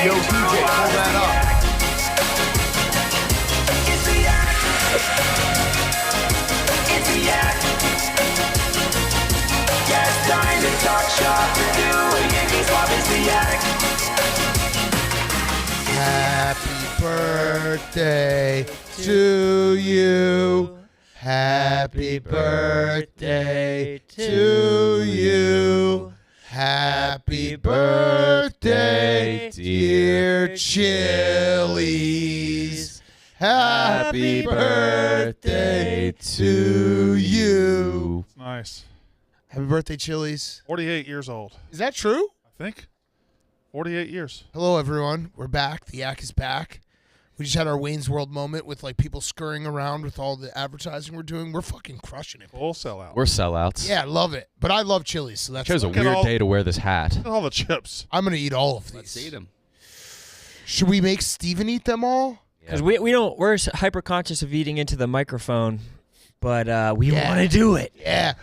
Yo, DJ, pull that up. It's the act. It's the act. Yeah, it's time to talk shop and do a Yankee swap. It's the act. Happy birthday to you. Happy birthday to you. Happy birthday, dear Chili's. Happy birthday to you. Nice. Happy birthday, Chili's. 48 years old, Is that true? I think. 48 years. Hello, everyone. We're back. The Yak is back. We just had our Wayne's World moment with like people scurrying around with all the advertising we're doing. We're fucking crushing it. Full sellout. We're sellouts. Yeah, I love it. But I love Chili's, so that's Chose a Look at weird all- day to wear this hat. Look at all the chips. I'm gonna eat all of these. Let's eat them. Should we make Steven eat them all? Because we're hyper conscious of eating into the microphone, but we Yeah. want to do it. Yeah.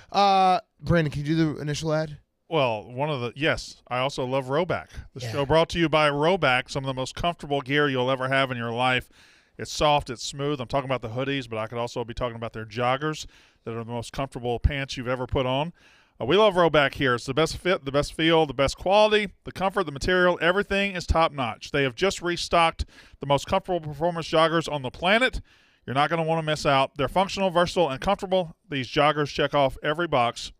Brandon, can you do the initial ad? Well, yes, I also love Rowback. The Yeah. show brought to you by Rowback, some of the most comfortable gear you'll ever have in your life. It's soft, it's smooth. I'm talking about the hoodies, but I could also be talking about their joggers that are the most comfortable pants you've ever put on. We love Rowback here. It's the best fit, the best feel, the best quality, the comfort, the material. Everything is top-notch. They have just restocked the most comfortable performance joggers on the planet. You're not going to want to miss out. They're functional, versatile, and comfortable. These joggers check off every box.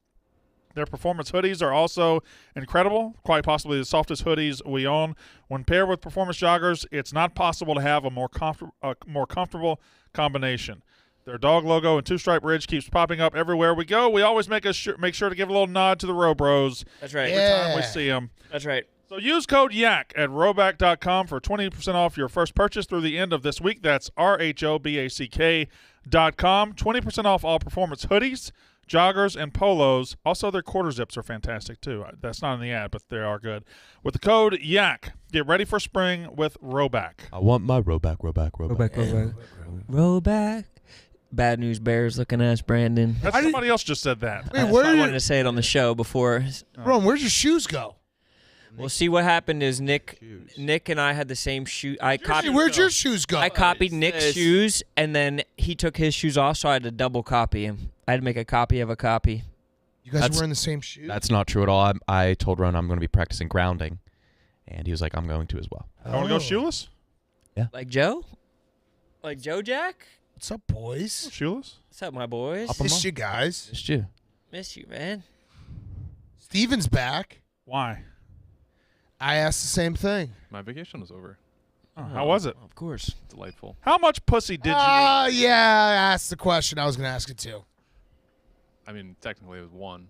Their performance hoodies are also incredible, quite possibly the softest hoodies we own. When paired with performance joggers, it's not possible to have a more comfortable combination. Their dog logo and two-stripe ridge keeps popping up everywhere we go. We always make sure to give a little nod to the Row Bros That's right. every time we see them. That's right. So use code YAK at rowback.com for 20% off your first purchase through the end of this week. That's RHOBACK.com. 20% off all performance hoodies, joggers, and polos. Also, their quarter zips are fantastic, too. That's not in the ad, but they are good. With the code YAK, get ready for spring with Rowback. I want my Rowback. Roll back. Bad News Bears looking ass Brandon. Somebody else just said that. Wait, I wanted to say it on the show before. Ron, where'd your shoes go? We'll see what happened is Nick and I had the same shoe. Where'd your shoes go? I copied Nick's shoes, and then he took his shoes off, so I had to double copy him. I had to make a copy of a copy. You guys are wearing the same shoes? That's not true at all. I told Ron I'm going to be practicing grounding, and he was like, I'm going to as well. I want to go shoeless? Like Joe? Like Joe Jack? What's up, boys? Shoeless? What's up, my boys? Missed you guys. Missed you. Miss you, man. Steven's back. Why? I asked the same thing. My vacation was over. Oh, how was it? Of course. Delightful. How much pussy did you eat? Yeah, I asked the question. I was going to ask it too. I mean, technically it was one.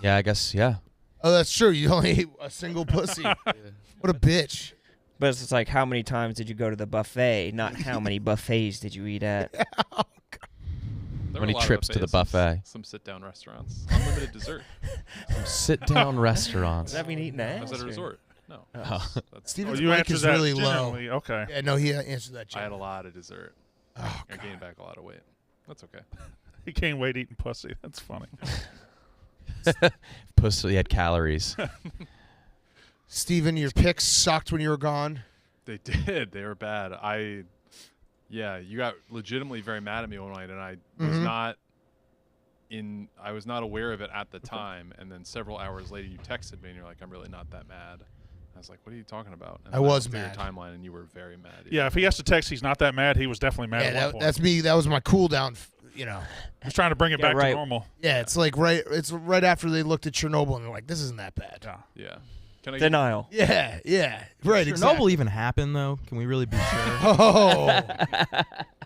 Yeah, I guess, yeah. Oh, that's true. You only ate a single pussy. What a bitch. But it's like, how many times did you go to the buffet, not how many buffets did you eat at? There were Many a lot of trips to the buffets, buffet. Some sit-down restaurants. Unlimited dessert. Some sit-down restaurants. Does that mean eating I ass? was at a or- resort. No. Oh. That's, Steven's you mic answered is that really low. genuinely. Okay. Yeah, no, he answered that. I had a Genuinely. lot of dessert. Oh, I God. gained back a lot of weight. That's okay. He gained weight eating pussy. That's funny. Pussy had calories. Steven, your picks sucked when you were gone. They did. They were bad. Yeah, you got legitimately very mad at me one night, and I was not I was not aware of it at the time. And then several hours later, you texted me, and you're like, "I'm really not that mad." I was like, "What are you talking about?" And I then was looked at mad. your timeline, and you were very mad. Yeah, if he has to text, he's not that mad. He was definitely mad at Yeah, one point. that's me. That was my cool down. You know. He's trying to bring it Yeah, back right. to normal. Yeah, it's like It's right after they looked at Chernobyl and they're like, "This isn't that bad." Yeah. Yeah. Can I Denial. Yeah, right. Chernobyl Exactly. even happened, though? Can we really be sure? Oh,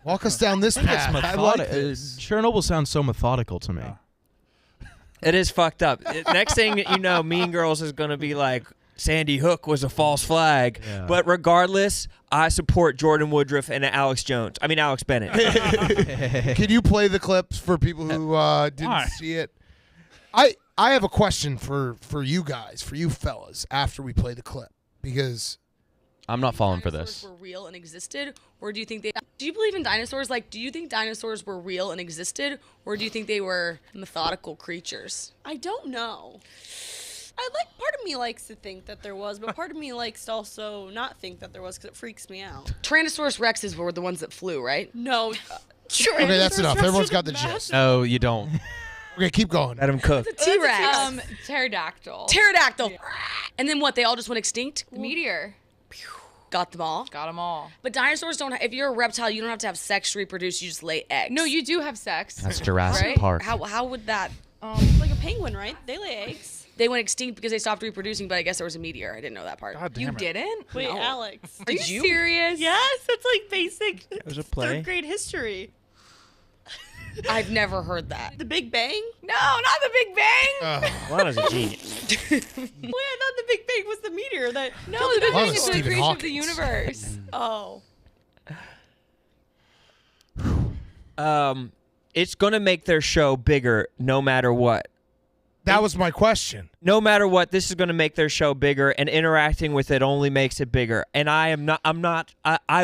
walk us down this path. I like this. Chernobyl sounds so methodical to me. Yeah. It is fucked up. Next thing you know, Mean Girls is going to be like, Sandy Hook was a false flag. Yeah. But regardless, I support Jordan Woodruff and Alex Bennett. Can you play the clips for people who didn't Why? see it? I have a question for you guys, for you fellas, after we play the clip, because I'm not falling for dinosaurs this. were real and existed, or do you think do you believe in dinosaurs? Like, do you think dinosaurs were real and existed, or do you think they were methodical creatures? I don't know. Part of me likes to think that there was, but part of me likes to also not think that there was because it freaks me out. Tyrannosaurus Rexes were the ones that flew, right? No. Sure. Okay, that's enough. Everyone's got the gist. No, you don't. Okay, keep going. Let him cook. T-Rex. Pterodactyl. Pterodactyl. And then what? They all just went extinct? The meteor. Got them all. Got them all. But dinosaurs don't. If you're a reptile, you don't have to have sex to reproduce. You just lay eggs. No, you do have sex. That's Jurassic Right? Park. How would that? Like a penguin, right? They lay eggs. They went extinct because they stopped reproducing. But I guess there was a meteor. I didn't know that part. God damn You it. didn't? Wait, No. Alex. Are you serious? Yes, that's like basic was a play. 3rd grade history. I've never heard that. The Big Bang? No, not the Big Bang. Lana's a genius. Wait, I thought the Big Bang was the meteor that. No, the Big Lana's Bang is the Stephen creation of Hawkins. the universe. Oh. It's gonna make their show bigger no matter what. That was my question. No matter what, this is going to make their show bigger, and interacting with it only makes it bigger. And I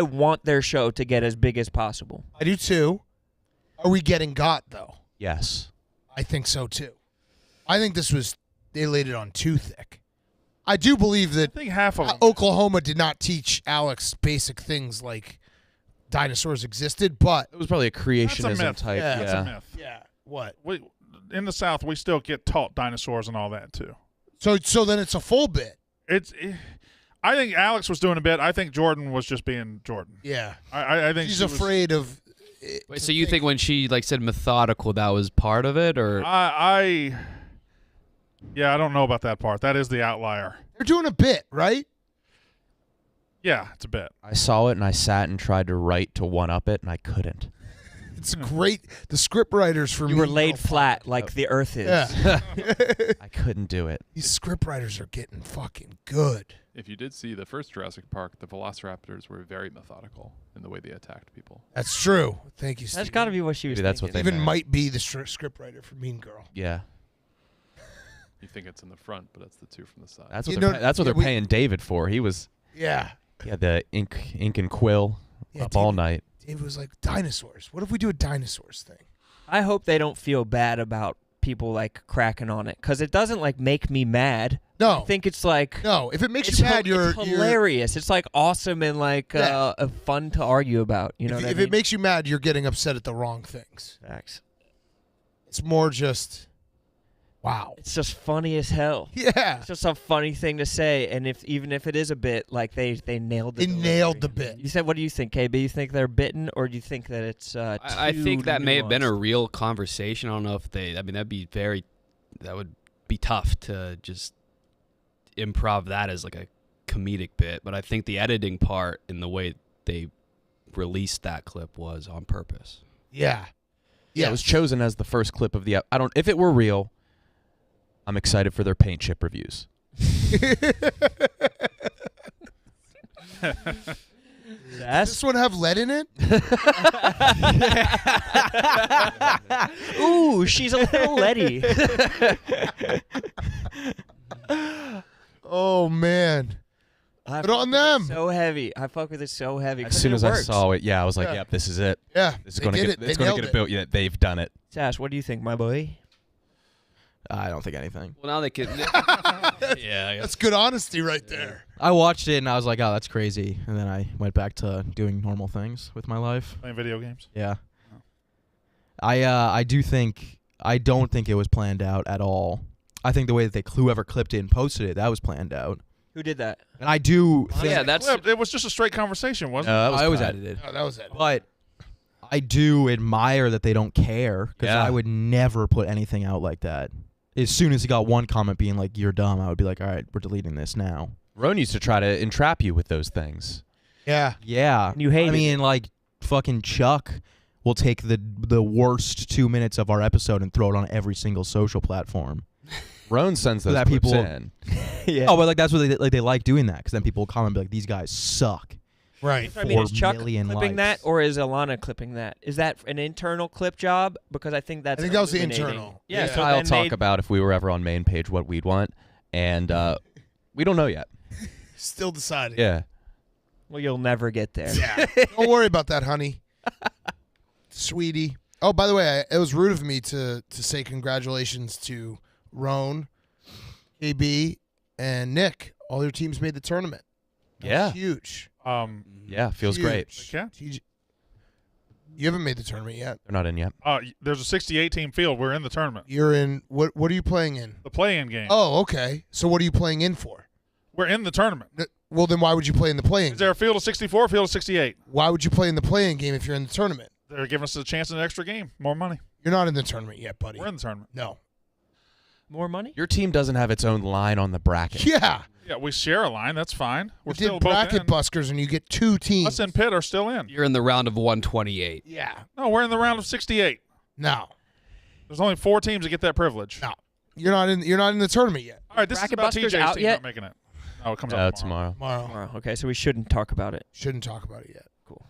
want their show to get as big as possible. I do too. Are we getting got though? Yes. I think so too. I think they laid it on too thick. I do believe that I think half of them. Oklahoma did not teach Alex basic things like dinosaurs existed, but It was probably a creationism myth. type. Yeah, That's a myth. yeah, what? In the South, we still get taught dinosaurs and all that too. So then it's a full bit. I think Alex was doing a bit. I think Jordan was just being Jordan. Yeah, I think she's she was- afraid of. Wait, so you think when she said methodical, that was part of it, or Yeah, I don't know about that part. That is the outlier. They're doing a bit, right? Yeah, it's a bit. I saw it and I sat and tried to write to one up it and I couldn't. It's great. The script writers for You me were laid flat like the Earth is. Yeah. I couldn't do it. These script writers are getting fucking good. If you did see the first Jurassic Park, the velociraptors were very methodical in the way they attacked people. That's true. Thank you, That's Steve. got to be what she was Maybe that's what thinking. they Even meant. might be the script writer for Mean Girl. Yeah. You think it's in the front, but it's the two from the side. That's You what know, that's what yeah, they're paying David for. He Yeah. had the ink and quill Yeah, up all David- night. David was like, dinosaurs. What if we do a dinosaurs thing? I hope they don't feel bad about people cracking on it, because it doesn't make me mad. No. I think it's No, if it makes it's you mad, it's hilarious. It's awesome and fun to argue about. You know what I if mean? it makes you mad, you're getting upset at the wrong things. Facts. It's more just, wow. It's just funny as hell. Yeah. It's just a funny thing to say, and even if it is a bit, they nailed They it. nailed the bit. You said, what do you think, KB? You think they're bitten, or do you think that it's? I too think that may have been a nuanced? real conversation. I don't know if that would be tough to just improv that as a comedic bit. But I think the editing part and the way they released that clip was on purpose. Yeah. Yeah, it was chosen as the first clip of the. If it were real, I'm excited for their paint chip reviews. Does this one have lead in it? Ooh, she's a little Letty. Oh, man. I Put on them. So heavy. I fuck with it so heavy. As soon as I saw it, I was like, Yeah. "Yep, this is it. Yeah. This is they going to did get. it. They It's going to nailed get it. a built. Yeah, they've done it." Sash, what do you think, my boy? I don't think anything. Well, now they could. Yeah, I guess. That's good honesty right there. I watched it and I was like, oh, that's crazy. And then I went back to doing normal things with my life. Playing video games. Yeah. I don't think it was planned out at all. I think the way that whoever clipped it and posted it, that was planned out. Who did that? And I do think Yeah, that's. It was just a straight conversation, wasn't it? That I was bad. edited. Oh, that was it. But I do admire that they don't care, because Yeah. I would never put anything out like that. As soon as he got one comment being like, you're dumb, I would be like, all right, we're deleting this now. Roan used to try to entrap you with those things. Yeah. Yeah. You hated I mean, fucking Chuck will take the worst 2 minutes of our episode and throw it on every single social platform. Roan sends those that clips people- in. Yeah. Oh, but that's what they like doing that, because then people will comment and be like, these guys suck. Right. I mean, is 4 Chuck million clipping likes. that, or is Alana clipping that? Is that an internal clip job? Because I think that's. I think that was the illuminating. internal. Yeah. Yeah. So I'll then talk they'd- about if we were ever on main page what we'd want, and we don't know yet. Still deciding. Yeah. Well, you'll never get there. Yeah. Don't worry about that, honey. Sweetie. Oh, by the way, it was rude of me to say congratulations to Roan. AB and Nick, all your teams made the tournament. That was Yeah. huge. Yeah, feels great. Huge. Yeah. You haven't made the tournament yet. They're not in yet. There's a 68 team field. We're in the tournament. You're in what are you playing in? The play-in game. Oh, okay. So what are you playing in for? We're in the tournament. Well, then why would you play in the play-in? Is there a field of 64, field of 68? Why would you play in the play-in game if you're in the tournament? They're giving us a chance at an extra game, more money. You're not in the tournament yet, buddy. We're in the tournament. No. More money? Your team doesn't have its own line on the bracket. Yeah. Yeah, we share a line. That's fine. We're You still did both bracket in. buskers and you get 2 teams. Us and Pitt are still in. You're in the round of 128. Yeah. No, we're in the round of 68. No. There's only 4 teams that get that privilege. No. You're not in the tournament yet. All right, this Bracket is about Buskers TJ's out team yet? not making it. Oh, it comes No, out tomorrow. Tomorrow. Okay, so we shouldn't talk about it. Shouldn't talk about it yet. Cool.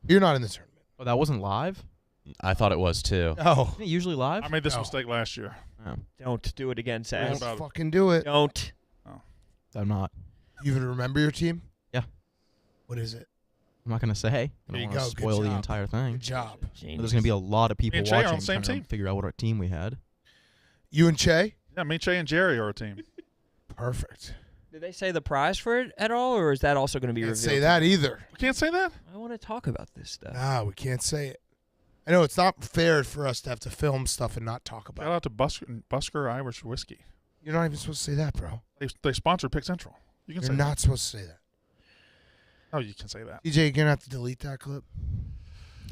You're not in the tournament. Oh, that wasn't live? I thought it was too. Oh. Isn't it usually live? I made this No. mistake last year. Oh, Don't do it again, Sam. Don't about it. fucking do it. Don't. I'm not. You even remember your team? Yeah. What is it? I'm not gonna say. I There don't you want to go. Good spoil the job. entire thing. Good job. But there's gonna be a lot of people and Che are on watching the same trying to team. figure out what our team we had. You and Che? Yeah, me, Che, and Jerry are a team. Perfect. Did they say the prize for it at all, or is that also going to be Can't revealed? say that either. We can't say that? I want to talk about this stuff. Nah, we can't say it. I know it's not fair for us to have to film stuff and not talk Shout about it. out to Busker Irish Whiskey. You're not even supposed to say that, bro. They sponsored Pick Central. You can You're say not supposed to say that. that. Oh, you can say that. DJ, you're going to have to delete that clip.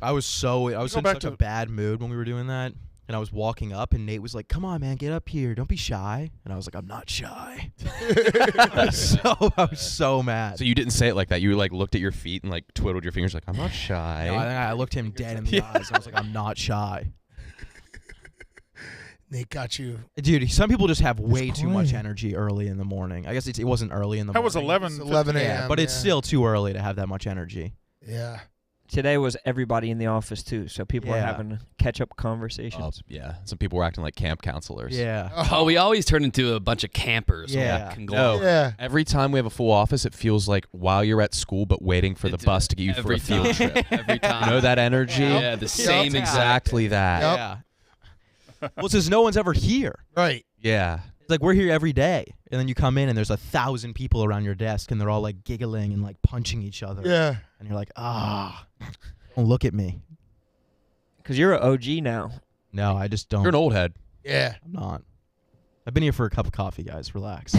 I was go in back such a to- bad mood when we were doing that. And I was walking up, and Nate was like, "Come on, man, get up here. Don't be shy." And I was like, "I'm not shy." I was so mad. So you didn't say it like that. You like looked at your feet and like twiddled your fingers like, I'm not shy. No, I looked him dead in the eyes. And I was like, "I'm not shy." Nate got you. Dude, some people just have way Just too much quiet. energy early in the morning. I guess it wasn't early in the That morning. was 11. It's 11 a.m. Yeah, but it's yeah. still too early to have that much energy. Yeah. Today was everybody in the office too, so people were Yeah. having catch-up conversations. Yeah. Some people were acting like camp counselors. Yeah. Oh, we always turn into a bunch of campers. Yeah. Like, No. Yeah. Every time we have a full office, it feels like while you're at school, but waiting for the It's bus to get you for every a field time. trip. Every time. You know that energy? Yeah, the same exact. Exactly that. Yep. Yeah. Well, since no one's ever here. Right. Yeah. It's like we're here every day, and then you come in and there's 1,000 people around your desk, and they're all like giggling and like punching each other. Yeah. And you're like, don't look at me. Because you're an OG now. No, I just don't. You're an old head. Yeah. I'm not. I've been here for a cup of coffee, guys. Relax.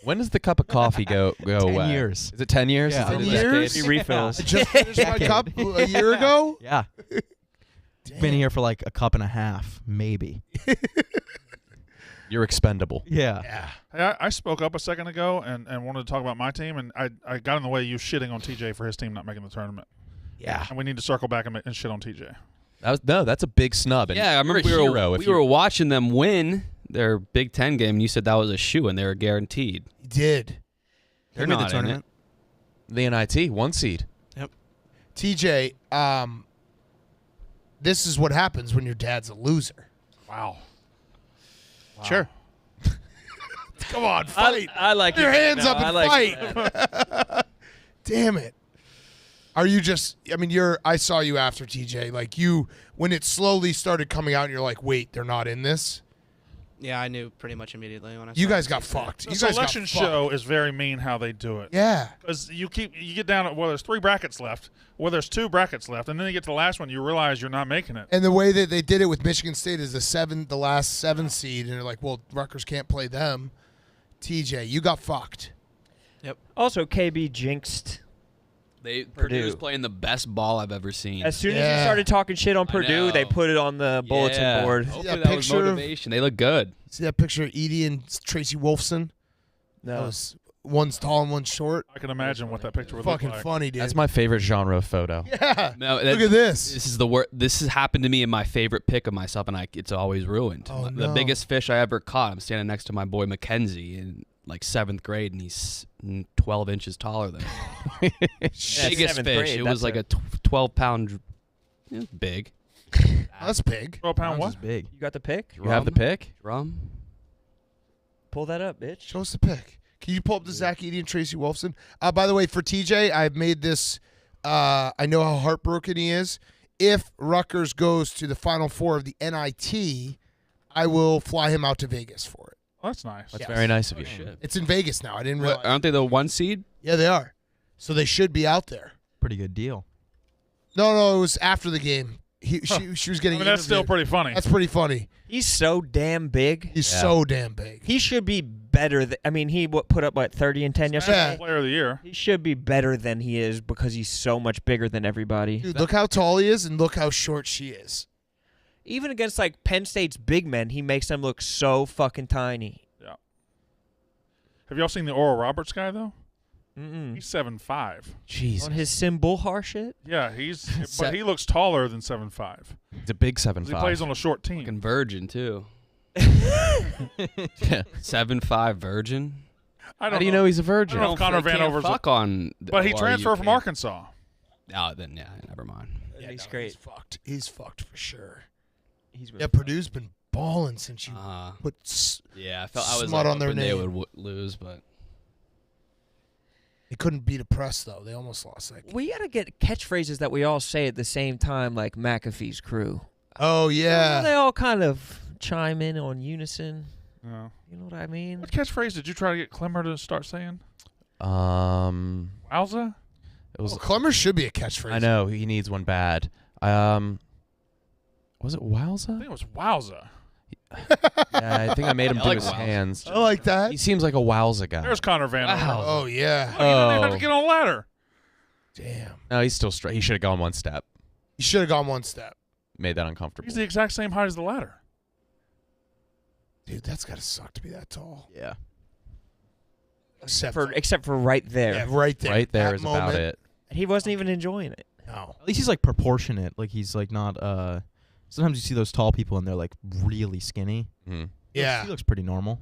When does the cup of coffee go 10 away? years. Is it 10 years? Yeah. Is it 10 a years? decade? Free refills. I just finished my Decade. cup a year ago. Yeah. Been here for like a cup and a half, maybe. You're expendable. Yeah. Yeah. Hey, I spoke up a second ago and wanted to talk about my team, and I got in the way of you shitting on TJ for his team not making the tournament. Yeah. And we need to circle back and shit on TJ. That's a big snub. And Yeah, I remember you're a hero we were watching them win their Big Ten game, and you said that was a shoe, and they were guaranteed. He did. They're made the not in it. tournament. the NIT, 1 seed. TJ, this is what happens when your dad's a loser. Wow. Sure. Come on, fight. I like Your it. hands No, up I and like fight. Damn it. Are you just, I mean, I saw you after TJ. Like when it slowly started coming out and you're like, wait, they're not in this? Yeah, I knew pretty much immediately when I. You saw guys the got season. fucked. The You guys got selection fucked. show is very mean how they do it. Yeah. Because you get down at, well, there's 3 brackets left. Well, there's 2 brackets left. And then you get to the last one, you realize you're not making it. And the way that they did it with Michigan State is the last 7 seed, and they're like, well, Rutgers can't play them. TJ, you got fucked. Also, KB jinxed. Purdue's playing the best ball I've ever seen. As soon as Yeah. you started talking shit on I Purdue, they know. put it on the bulletin Yeah. board. Hopefully that that was picture of- motivation. They look good. See that picture of Edie and Tracy Wolfson? That No. was one's tall and one's short. I can imagine what that picture would Fucking look like. funny, dude. That's my favorite genre of photo. Yeah. No, Look at this. This is the worst. This has happened to me in my favorite pick of myself, and it's always ruined. Oh, The no. biggest fish I ever caught. I'm standing next to my boy Mackenzie in like 7th grade, and he's 12 inches taller than me. Biggest 7th fish. grade, It was that's like a- a 12-pound, big. That's big. 12-pound Ours what? is big. You got the pick? You have the pick? Drum. Pull that up, bitch. Show us the pic. Can you pull up the Zach Edie and Tracy Wolfson? By the way, for TJ, I've made this. I know how heartbroken he is. If Rutgers goes to the Final Four of the NIT, I will fly him out to Vegas for it. Oh, that's nice. That's Yes. very nice of you. Shit. It's in Vegas now. I didn't realize. Aren't they the 1 seed? Yeah, they are. So they should be out there. Pretty good deal. No, it was after the game. She was getting. I mean, that's still interviewed. pretty funny. That's pretty funny. He's so damn big. He's so damn big. He should be better. I mean, he put up, 30 and 10 yesterday? Yeah. Player of the year. He should be better than he is because he's so much bigger than everybody. Dude, look how tall he is and look how short she is. Even against, Penn State's big men, he makes them look so fucking tiny. Yeah. Have y'all seen the Oral Roberts guy though? Mm-mm. He's 7'5". Jesus. On his Symbol shit? Yeah, but he looks taller than 7'5". It's a big 7'5". He plays on a short team. Fucking virgin too. 7'5" virgin. I don't How do you know he's a I virgin? don't know if Connor Vanover's fuck on. but he or transferred you from can't. Arkansas. Oh, then yeah, never mind. He's great. He's fucked. He's fucked for sure. He's Yeah, Purdue's been balling since you put. Yeah, I was smut on their hoping they name. would lose, but They couldn't beat a press though. They almost lost that game. We got to get catchphrases that we all say at the same time, like McAfee's crew. Oh yeah. They all kind of chime in on unison. Yeah. You know what I mean? What catchphrase did you try to get Clemmer to start saying? It Wowza? was. Clemmer should be a catchphrase. I know he needs one bad. Was it I Wowza? think it was wowza. Yeah, I think I made him I do like his Wowza. hands. I like that. He seems like a Wowza guy. There's Connor Vanover. Oh yeah. He didn't even have Oh. to get on a ladder. Damn. No, he's still straight. He should have gone one step. You should have gone one step. Made that uncomfortable. He's the exact same height as the ladder. Dude, that's gotta suck to be that tall. Yeah. Except Except for right there. yeah, right there. Right there That is moment. about it. He wasn't even enjoying it. No. At least he's like proportionate. Like he's like not. Sometimes you see those tall people and they're like really skinny. Mhm. Yeah. He looks pretty normal.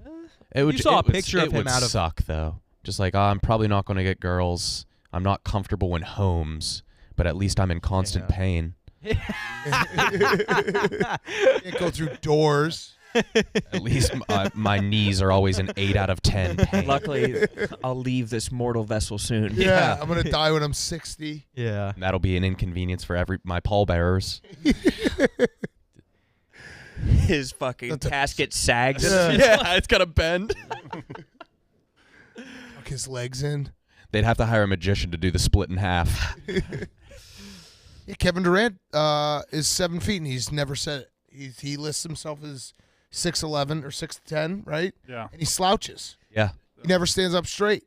It would, You saw it a would- picture it of him would out of- suck though. Just like I'm probably not going to get girls. I'm not comfortable in homes, but at least I'm in constant Yeah. pain. Can't go through doors. At least my knees are always an 8 out of 10 pain. Luckily, I'll leave this mortal vessel soon. Yeah, I'm gonna die when I'm 60. Yeah. And that'll be an inconvenience for my pallbearers. His fucking casket sags. Yeah. It's got a bend. Tuck his legs in. They'd have to hire a magician to do the split in half. Yeah, Kevin Durant is 7 feet and he's never said it. He lists himself as 6'11" or 6'10", right? Yeah. And he slouches. Yeah, He never stands up straight.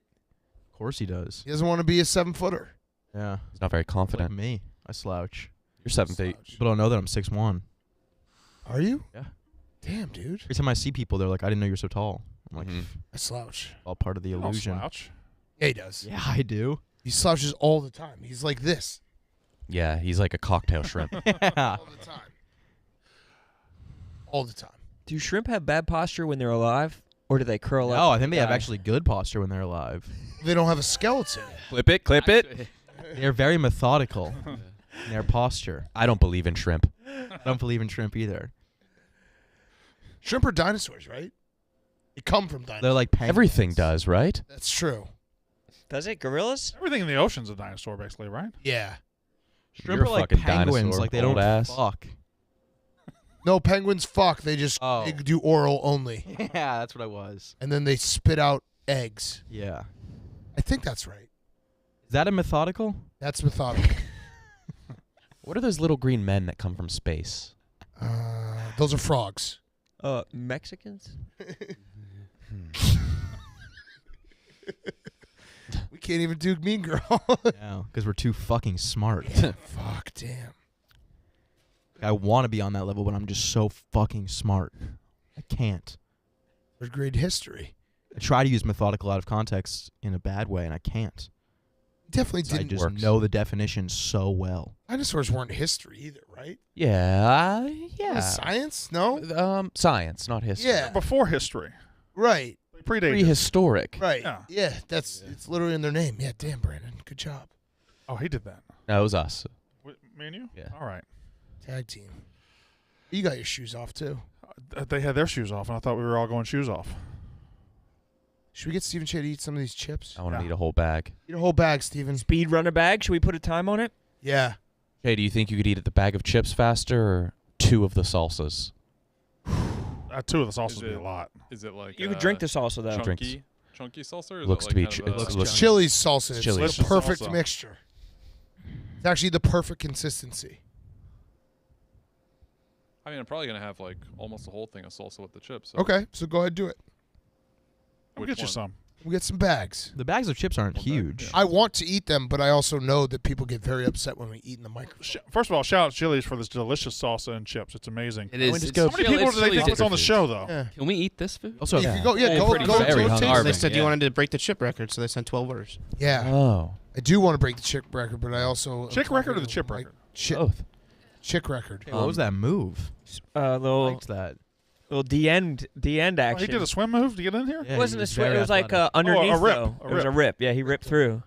Of course he does. He doesn't want to be a 7-footer. Yeah. he's not very Like confident. me. I slouch. You're 7 feet. People don't know that I'm 6'1". Are you? Yeah. Damn, dude. Every time I see people, they're like, "I didn't know you're so tall." I'm like, Mhm. I slouch. all part of the Don't illusion. slouch. Yeah, he does. Yeah, I do. He slouches all the time. He's like this Yeah, he's like a cocktail shrimp. Yeah. all the time. All the time. Do shrimp have bad posture when they're alive? Or do they curl up? No, I think they have die? actually good posture when they're alive. They don't have a skeleton. Clip it. They're very methodical in their posture. I don't believe in shrimp. I don't believe in shrimp either. Shrimp are dinosaurs, right? They come from dinosaurs. They're like penguins. Everything does, right? That's true. Does it? Gorillas? Everything in the ocean's a dinosaur, basically, right? Yeah. Shrimp You're are a like fucking penguins. dinosaur, Like they old don't ass. fuck. No, penguins fuck. They just Oh. they do oral only. Yeah, that's what I was. And then they spit out eggs. Yeah. I think that's right. Is that a methodical? That's methodical. What are those little green men that come from space? Those are frogs. Mexicans? We can't even do Mean Girl. No, because we're too fucking smart. Fuck, damn. I want to be on that level, but I'm just so fucking smart. I can't. Third grade history. I try to use methodical out of context in a bad way, and I can't. Definitely 'Cause I didn't just work. know the definition so well. Dinosaurs weren't history either, right? Yeah, It was science? No? Science, not history. Yeah. Before history. Right. They predated. Prehistoric. Right. Yeah. Yeah, it's literally in their name. Yeah, damn, Brandon. Good job. Oh, he did that. No, it was us. Me and you? Yeah. All right. Tag team. You got your shoes off, too. They had their shoes off, and I thought we were all going shoes off. Should we get Stephen Che to eat some of these chips? I want to eat a whole bag. Eat a whole bag, Steven. Speed runner bag? Should we put a time on it? Yeah. Hey, do you think you could eat the bag of chips faster or 2 of the salsas? Two of the salsa would be a lot. Is it like You could drink the salsa though. Chunky salsa? Or is Looks it to like be kind of a- It's Chili's salsa. It's Chili's the perfect salsa. mixture. It's actually the perfect consistency. I mean, I'm probably gonna have like almost the whole thing of salsa with the chips. So. Okay, so go ahead and do it. We'll Which get you one? some. We'll get some bags. The bags of chips aren't huge. I want to eat them, but I also know that people get very upset when we eat in the microwave. First of all, shout out to Chili's for this delicious salsa and chips. It's amazing. It is. just It's go- How many Chili's- people do they Chili's think is on the show, though? Yeah. Can we eat this food? Also, If Yeah. you go, yeah, go, pretty go, very go hungry. taste They it. said Yeah. you wanted to break the chip record, so they sent 12 orders. Yeah, Oh, I do want to break the chick record, but I also Chick record or the chip like, record? both. Chick record. Hey, what was that move? Little Liked that. the end Oh, action. he did a swim move to get in here? Yeah, It wasn't he a swim. very It was like athletic. underneath. rip, Though. a It was a rip. rip. Yeah, he ripped through.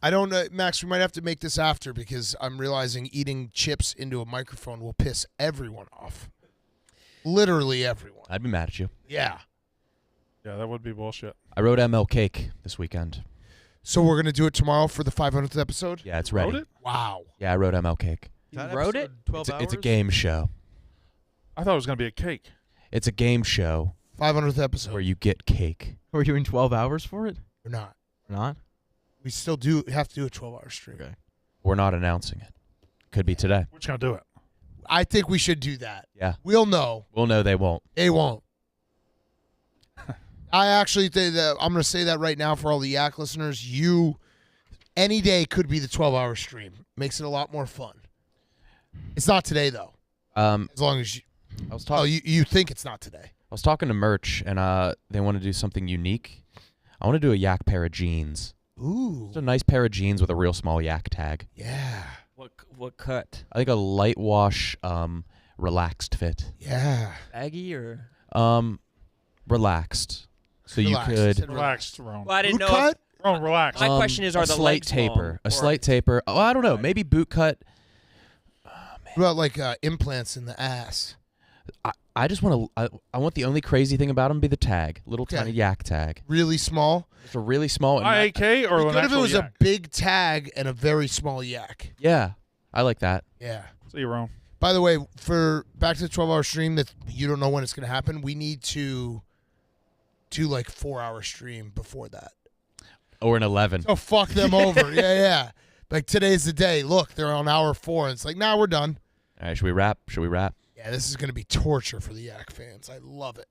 I don't know, Max. We might have to make this after because I'm realizing eating chips into a microphone will piss everyone off. Literally everyone. I'd be mad at you. Yeah. Yeah, that would be bullshit. I wrote ML Cake this weekend. So we're gonna do it tomorrow for the 500th episode. Yeah, it's Wrote ready. it? Wow. Yeah, I wrote ML Cake. You wrote it? 12 It's a game show. I thought it was going to be a cake. It's a game show 500th episode. where you get cake. We're doing 12 hours for it? We're not. We're not? We still do have to do a 12-hour stream. Okay. We're not announcing it. Could be today. We're just going to do it. I think we should do that. Yeah. We'll know. We'll know they won't. They won't. I actually think that I'm going to say that right now for all the Yak listeners. Any day could be the 12-hour stream. Makes it a lot more fun. It's not today, though. As long as you... I was Oh, talking. you think it's not today. I was talking to Merch, and they want to do something unique. I want to do a Yak pair of jeans. Ooh. Just a nice pair of jeans with a real small Yak tag. Yeah. What cut? I think a light wash, relaxed fit. Yeah. Baggy or? Relaxed. So Relaxed. you I could. said Relax, Ron. Well, I didn't Boot know. cut? Ron, relax. My question is, are a the slight legs taper? long, A or- slight taper. Oh, I don't know. Maybe boot cut. What about like implants in the ass? I just want to. I want the only crazy thing about them be the tag, little Okay. tiny Yak tag. Really small? It's a really small. and not- IAK or It'd an be good if it actual was yak? a big tag and a very small yak. Yeah, I like that. Yeah. See you, Ron. By the way, for back to the 12-hour stream that you don't know when it's going to happen, we need to do like 4-hour stream before that. Or an 11. Oh, fuck them over. Yeah. Like today's the day. Look, they're on hour 4. And it's like, nah, we're done. All right, should we wrap? Yeah, this is going to be torture for the Yak fans. I love it.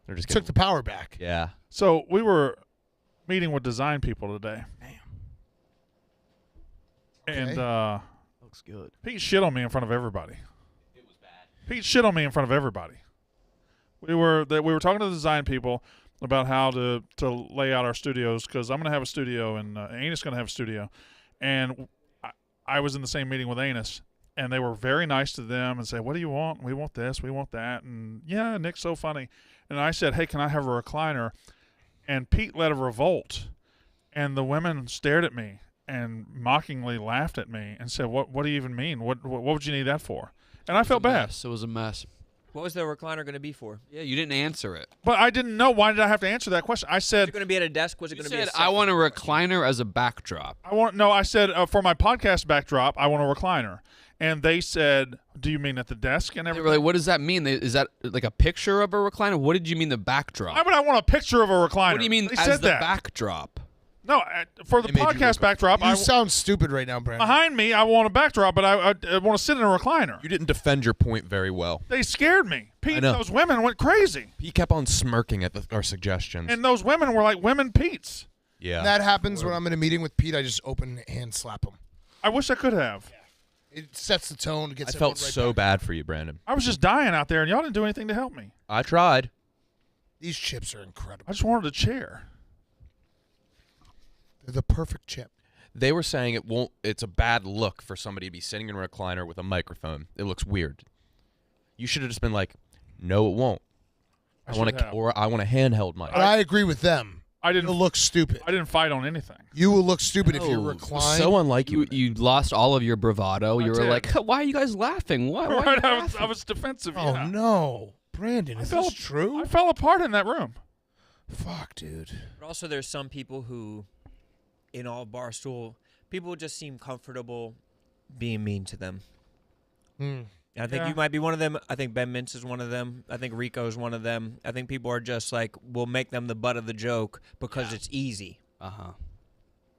Or just Took the power back. Yeah. So we were meeting with design people today. And Looks good. Pete shit on me in front of everybody. It was bad. Pete shit on me in front of everybody. We were talking to the design people about how to lay out our studios because I'm going to have a studio and Anus is going to have a studio, and I was in the same meeting with Anus, and they were very nice to them and said, "What do you want? We want this, we want that," and yeah, Nick's so funny. And I said, "Hey, can I have a recliner?" And Pete led a revolt, and the women stared at me and mockingly laughed at me and said, "What do you even mean? What would you need that for?" And I felt bad. It was a mess. What was the recliner going to be for? Yeah, you didn't answer it. But I didn't know. Why did I have to answer that question? I Was said, it going to be at a desk? Was it You going to be? said, I want a recliner as a backdrop. I said for my podcast backdrop, I want a recliner. And they said, "Do you mean at the desk and They everything?" were like, what does that mean? Is that like a picture of a recliner? What did you mean the backdrop? Why would I want a picture of a recliner? What do you mean They as said the that. backdrop? No, for the They made you podcast look- backdrop, You sound stupid right now, Brandon. behind me, I want a backdrop, but I want to sit in a recliner. You didn't defend your point very well. They scared me. Pete, I know. those women went crazy. He kept on smirking at our suggestions. And those women were like women Pete's. yeah. That happens when I'm in a meeting with Pete. I just open hand slap him. I wish I could have. It sets the tone. I Gets felt everyone right so back. bad for you, Brandon. I was just dying out there, and y'all didn't do anything to help me. I tried. These chips are incredible. I just wanted a chair. They're the perfect chip. They were saying it's a bad look for somebody to be sitting in a recliner with a microphone. It looks weird. You should have just been like, "No, it won't. I want should have. I want a handheld mic." But I agree with them. I didn't It'll look stupid. I didn't fight on anything. You will look stupid if you're No, reclined. So unlike you. You lost all of your bravado. You were did. like, why are you guys laughing? Why are you Right, laughing? I was defensive. Oh yeah. no, Brandon, is fell- this true? I fell apart in that room. Fuck, dude. But also, there's some people who, in all Barstool, people just seem comfortable being mean to them. Hmm. I think Yeah. you might be one of them. I think Ben Mintz is one of them. I think Rico's one of them. I think people are just like, we'll make them the butt of the joke because it's easy. Uh-huh.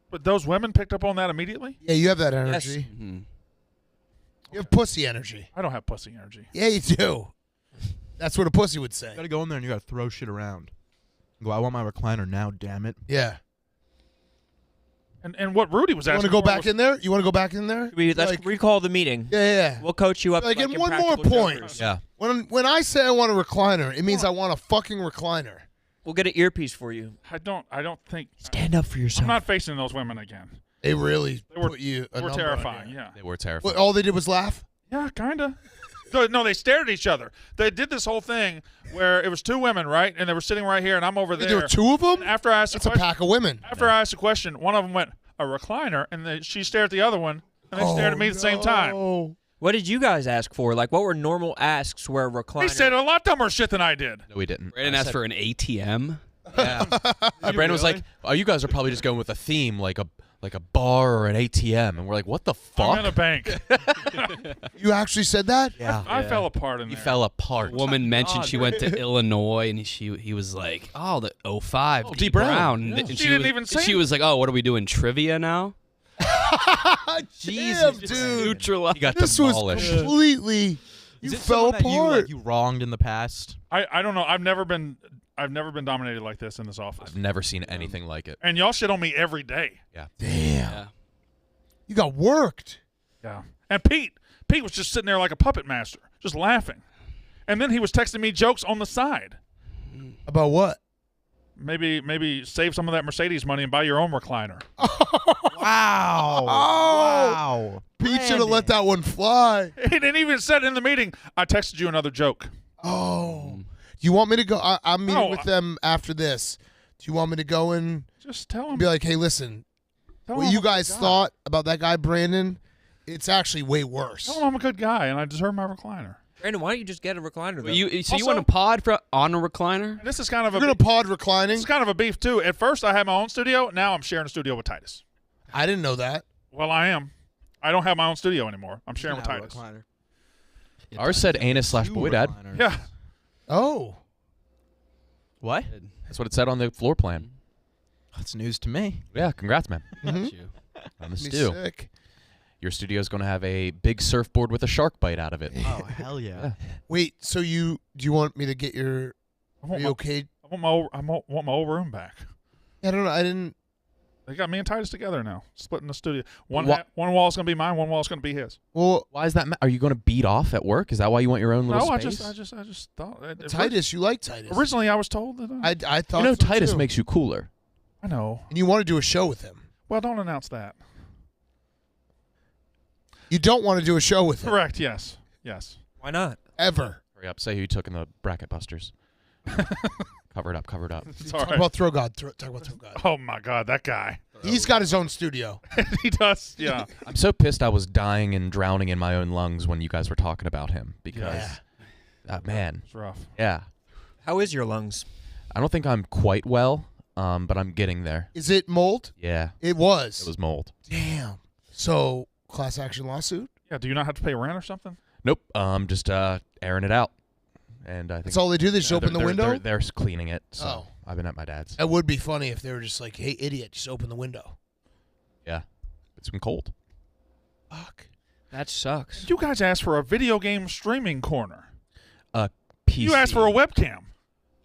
But those women picked up on that immediately? Yeah, you have that energy. Mm-hmm. You have pussy energy. I don't have pussy energy. Yeah, you do. That's what a pussy would say. You gotta go in there and you gotta throw shit around. Go, I want my recliner now, damn it. Yeah. And what Rudy was You asking want to go for back was- in there? You want to go back in there? Let's recall the meeting. Yeah. We'll coach you up. Like, in one more practical point. jokers. Yeah. When I say I want a recliner, it means I want a fucking recliner. We'll get an earpiece for you. I don't think Stand up for yourself. I'm not facing those women again. They really They were, put you a they were number on terrifying, you. yeah. They were terrifying. What, all they did was laugh? Yeah, kind of. No, they stared at each other. They did this whole thing where it was two women, right? And they were sitting right here, and I'm over there. There were two of them? And after I asked That's a a question, pack of women. After I asked a question, one of them went, a recliner, and she stared at the other one, and they stared at me at the same time. What did you guys ask for? Like, what were normal asks where a recliner? They said a lot dumber shit than I did. No, we didn't. Brandon asked for an ATM. Yeah. Brandon was like, "Oh, you guys are probably just going with a theme, like a bar or an ATM," and we're like, "What the fuck?" I'm in a bank. You actually said that? Yeah. I fell apart in He there. fell apart. A woman mentioned she went to Illinois, and he was like, "Oh, the 05, Oh, D. D. Brown. And Yeah. and She didn't was, even say She was like, "Oh, what are we doing? Trivia now?" Jesus, dude. Neutralized. He got This was demolished. completely. Is You it fell someone that apart. you wronged in the past? I don't know. I've never been dominated like this in this office. I've never seen anything like it. And y'all shit on me every day. Yeah. Damn. Yeah. You got worked. Yeah. And Pete was just sitting there like a puppet master, just laughing. And then he was texting me jokes on the side. About what? Maybe save some of that Mercedes money and buy your own recliner. Wow. Oh. Wow. Pete should have let that one fly. He didn't even said in the meeting, I texted you another joke. Oh. You want me to go? I'm meeting No, with them after this. Do you want me to go and Just tell him. be like, hey, listen, Tell what him you I'm a good guys guy. thought about that guy, Brandon, it's actually way worse. Tell him I'm a good guy and I deserve my recliner. Brandon, why don't you just get a recliner? Though? So you Also- want a pod on a recliner? And this is kind of You're a going to pod this reclining? is kind of a beef too. At first I had my own studio. Now I'm sharing a studio with Titus. I didn't know that. Well, I am. I don't have my own studio anymore. I'm sharing with Titus. Ours said anus/boy dad. Yeah. Oh. What? That's what it said on the floor plan. That's news to me. Yeah, congrats, man. Mhm. You. On the Be stew. sick. Your studio's going to have a big surfboard with a shark bite out of it. Oh, hell yeah. Wait, so do you want me to get your, I are want you my, okay? I want my old room back. I don't know. I didn't. They got me and Titus together now, splitting the studio. One Wha- one wall's gonna be mine. One wall's gonna be his. Well, Why is that? Are you going to beat off at work? Is that why you want your own little No, space? I just thought. Titus, you like Titus. Originally, I was told that. I thought You know, so Titus too. makes you cooler. I know. And you want to do a show with him. Well, don't announce that. You don't want to do a show with him. Correct. Yes. Yes. Why not? Ever. Hurry up. Say who you took in the bracket busters. Cover it up. Cover it up. It's all Talk right. about Throw God. Talk about Throw God. Oh my God, that guy. He's got his own studio. He does. Yeah. I'm so pissed I was dying and drowning in my own lungs when you guys were talking about him because, man, It's rough. yeah. How is your lungs? I don't think I'm quite well, but I'm getting there. Is it mold? Yeah. It was. It was mold. Damn. So, class action lawsuit? Yeah. Do you not have to pay rent or something? Nope. Just airing it out. And I think That's all they do? They just open the window? They're cleaning it. So Oh. I've been at my dad's. That would be funny if they were just like, hey, idiot, just open the window. Yeah. It's been cold. Fuck. That sucks. You guys asked for a video game streaming corner. PC. You asked for a webcam.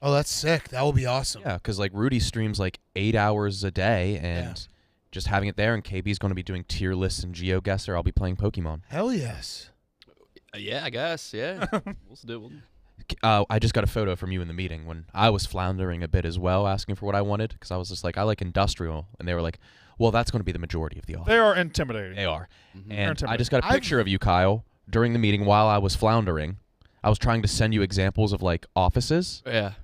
Oh, that's sick. That would be awesome. Yeah, because like Rudy streams like 8 hours a day, and Yeah. just having it there. And KB's going to be doing tier lists and GeoGuessr. I'll be playing Pokemon. Hell yes. Yeah, I guess. Yeah. We'll do it. I just got a photo from you in the meeting when I was floundering a bit as well, asking for what I wanted, because I was just like, I like industrial, and they were like, well, that's going to be the majority of the office. They are intimidating. They are. They're And I just got a I've- picture of you, Kyle, during the meeting while I was floundering. I was trying to send you examples of like offices. Yeah.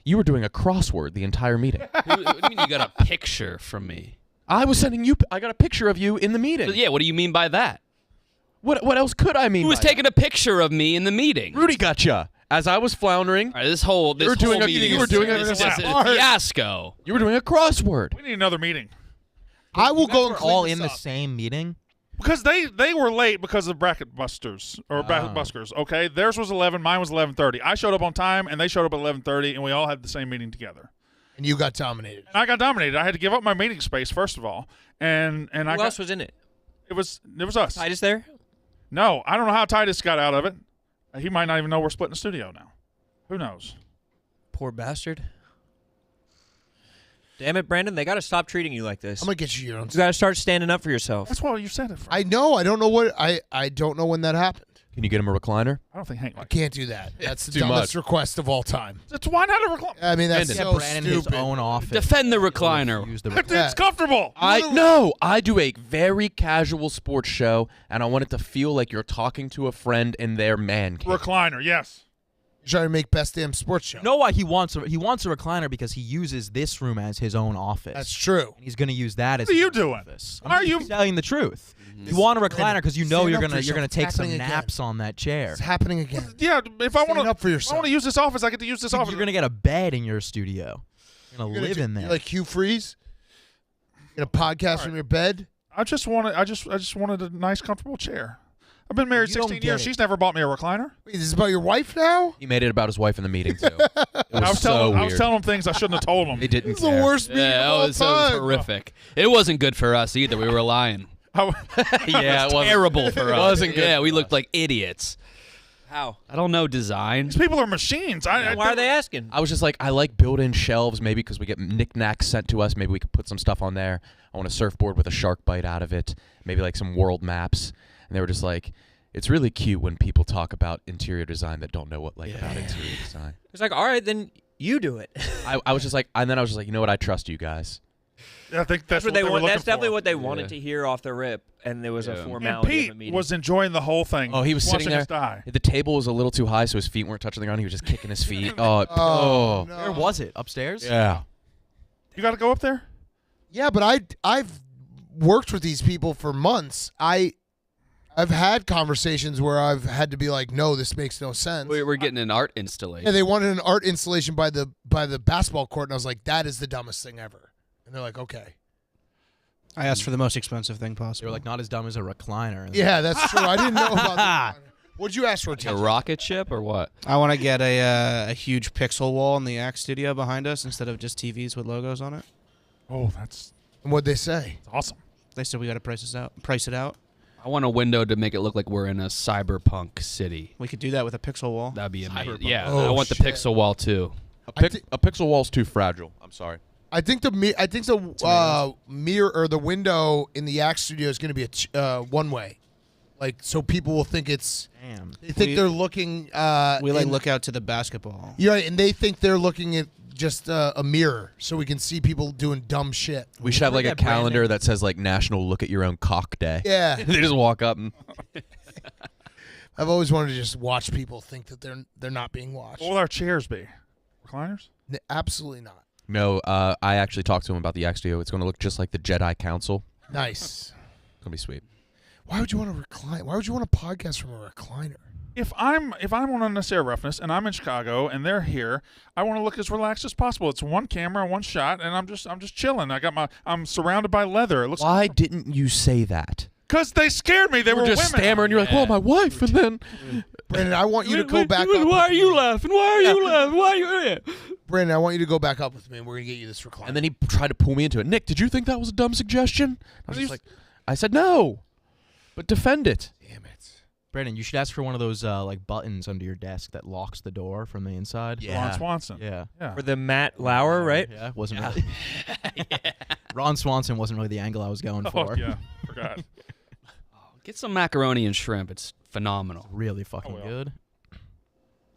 You were doing a crossword the entire meeting. What do you mean you got a picture from me? I was sending you. I got a picture of you in the meeting. Yeah, what do you mean by that? What else could I mean? Who was by taking a picture of me in the meeting? that? Rudy gotcha. As I was floundering, All right, this whole were doing whole a- meeting you were is- doing a- is This just is a smart. fiasco. you were doing a crossword. We need another meeting. I will go and We're clean all this in the up. same meeting. Because they were late because of bracket busters or bracket buskers. Okay, theirs was 11, mine was 11:30. I showed up on time, and they showed up at 11:30, and we all had the same meeting together. And you got dominated. And I got dominated. I had to give up my meeting space first of all, and Who else was in it? It was us. Titus there? No, I don't know how Titus got out of it. He might not even know we're splitting the studio now. Who knows? Poor bastard. Damn it, Brandon! They got to stop treating you like this. I'm gonna get you your own. You got to start standing up for yourself. That's why you said it. I know. I don't know what. I don't know when that happened. Can you get him a recliner? I don't think Hank. I can't do that. That's the too dumbest much. request of all time. That's why not a recliner. I mean, that's Brandon. so Brandon stupid. his own office. Defend the recliner. Use the It's comfortable. I do a very casual sports show, and I want it to feel like you're talking to a friend in their man cave. Recliner, yes. You're trying to make best damn sports show. You know why he wants a recliner? Because he uses this room as his own office. That's true. And he's going to use that as What are you his doing? office. Why are you telling the truth? You want a recliner because you know Stand you're up for gonna yourself. take It's some happening again. naps on that chair. It's happening again. Yeah, if I want Stand up for to, I yourself. want to use this office. I get to use this office. You're gonna get a bed in your studio. You're gonna live in there. You're like Hugh Freeze. In a podcast from your bed. I just wanted a nice, comfortable chair. I've been married You don't 16 get years. it. She's never bought me a recliner. Wait, this is about your wife now? He made it about his wife in the meeting too. It was, I was so weird. telling him things I shouldn't have told him. He didn't This is the care. worst meeting Yeah, of all that was time. horrific. It wasn't good for us either. We were lying. Yeah, it wasn't Terrible for us. wasn't good Yeah, we for looked us. like idiots. How? I don't know design. These people are machines. Why are they asking? I was just like, I like built-in shelves, maybe because we get knickknacks sent to us. Maybe we could put some stuff on there. I want a surfboard with a shark bite out of it. Maybe like some world maps. And they were just like, it's really cute when people talk about interior design that don't know what about interior design. It's like, all right, then you do it. I was just like, and then I was just like, you know what? I trust you guys. I think that's what they were want. looking That's definitely for. what they wanted to hear off the rip, and there was a And formality of a Pete meeting. was enjoying the whole thing. Oh, he was watching sitting there. us die. The table was a little too high, so his feet weren't touching the ground. He was just kicking his feet. Oh, no. Where was it? Upstairs? Yeah. You got to go up there. Yeah, but I've worked with these people for months. I've had conversations where I've had to be like, no, this makes no sense. We're getting an art installation. Yeah, they wanted an art installation by the basketball court, and I was like, that is the dumbest thing ever. And they're like, okay. I asked for the most expensive thing They possible. were like, not as dumb as a recliner. And Yeah, that's true. I didn't know about that. What'd you ask for, a TJ? rocket ship or what? I want to get a huge pixel wall in the Act studio behind us instead of just TVs with logos on it. Oh, that's And what'd they say? awesome. They said we got to price it out. I want a window to make it look like we're in a cyberpunk city. We could do that with a pixel wall. That'd be amazing. Cyberpunk. Yeah, Oh, I want the shit. pixel wall too. A pixel wall's too fragile. I'm sorry. I think the mirror or the window in the Act studio is going to be a one way, like so people will think it's. Damn. They think We- they're looking. We look out to the basketball. Yeah, and they think they're looking at just a mirror, so we can see people doing dumb shit. We should have like a that Brandon- calendar that says like National Look at Your Own Cock Day. Yeah, They just walk up and I've always wanted to just watch people think that they're not being watched. What will our chairs be? Recliners? Absolutely not. no. I actually talked to him about the X Studio. It's going to look just like the Jedi Council. Nice. It's going to be sweet. Why would you want to recline? Why would you want a podcast from a recliner? If I'm on Unnecessary Roughness and I'm in Chicago and they're here, I want to look as relaxed as possible. It's one camera, one shot, and I'm just chilling. I'm surrounded by leather. It looks Why didn't you say that? because they scared me. They were just women. stammering. You're like, well, my wife, and then Brandon, I want you to go back up. Why are you laughing? Why are you laughing? Why are you? Brandon, I want you to go back up with me, and we're gonna get you this recliner. and then he tried to pull me into it. Nick, did you think that was a dumb suggestion? I was just like, I said no, but defend it. Damn it. Brandon, you should ask for one of those like buttons under your desk that locks the door from the inside. Ron Swanson. Yeah. Yeah. For the Matt Lauer, right? Yeah, wasn't really. Ron Swanson wasn't really the angle I was going for. Oh yeah, forgot. Get some macaroni and shrimp. It's phenomenal. Really fucking well. good.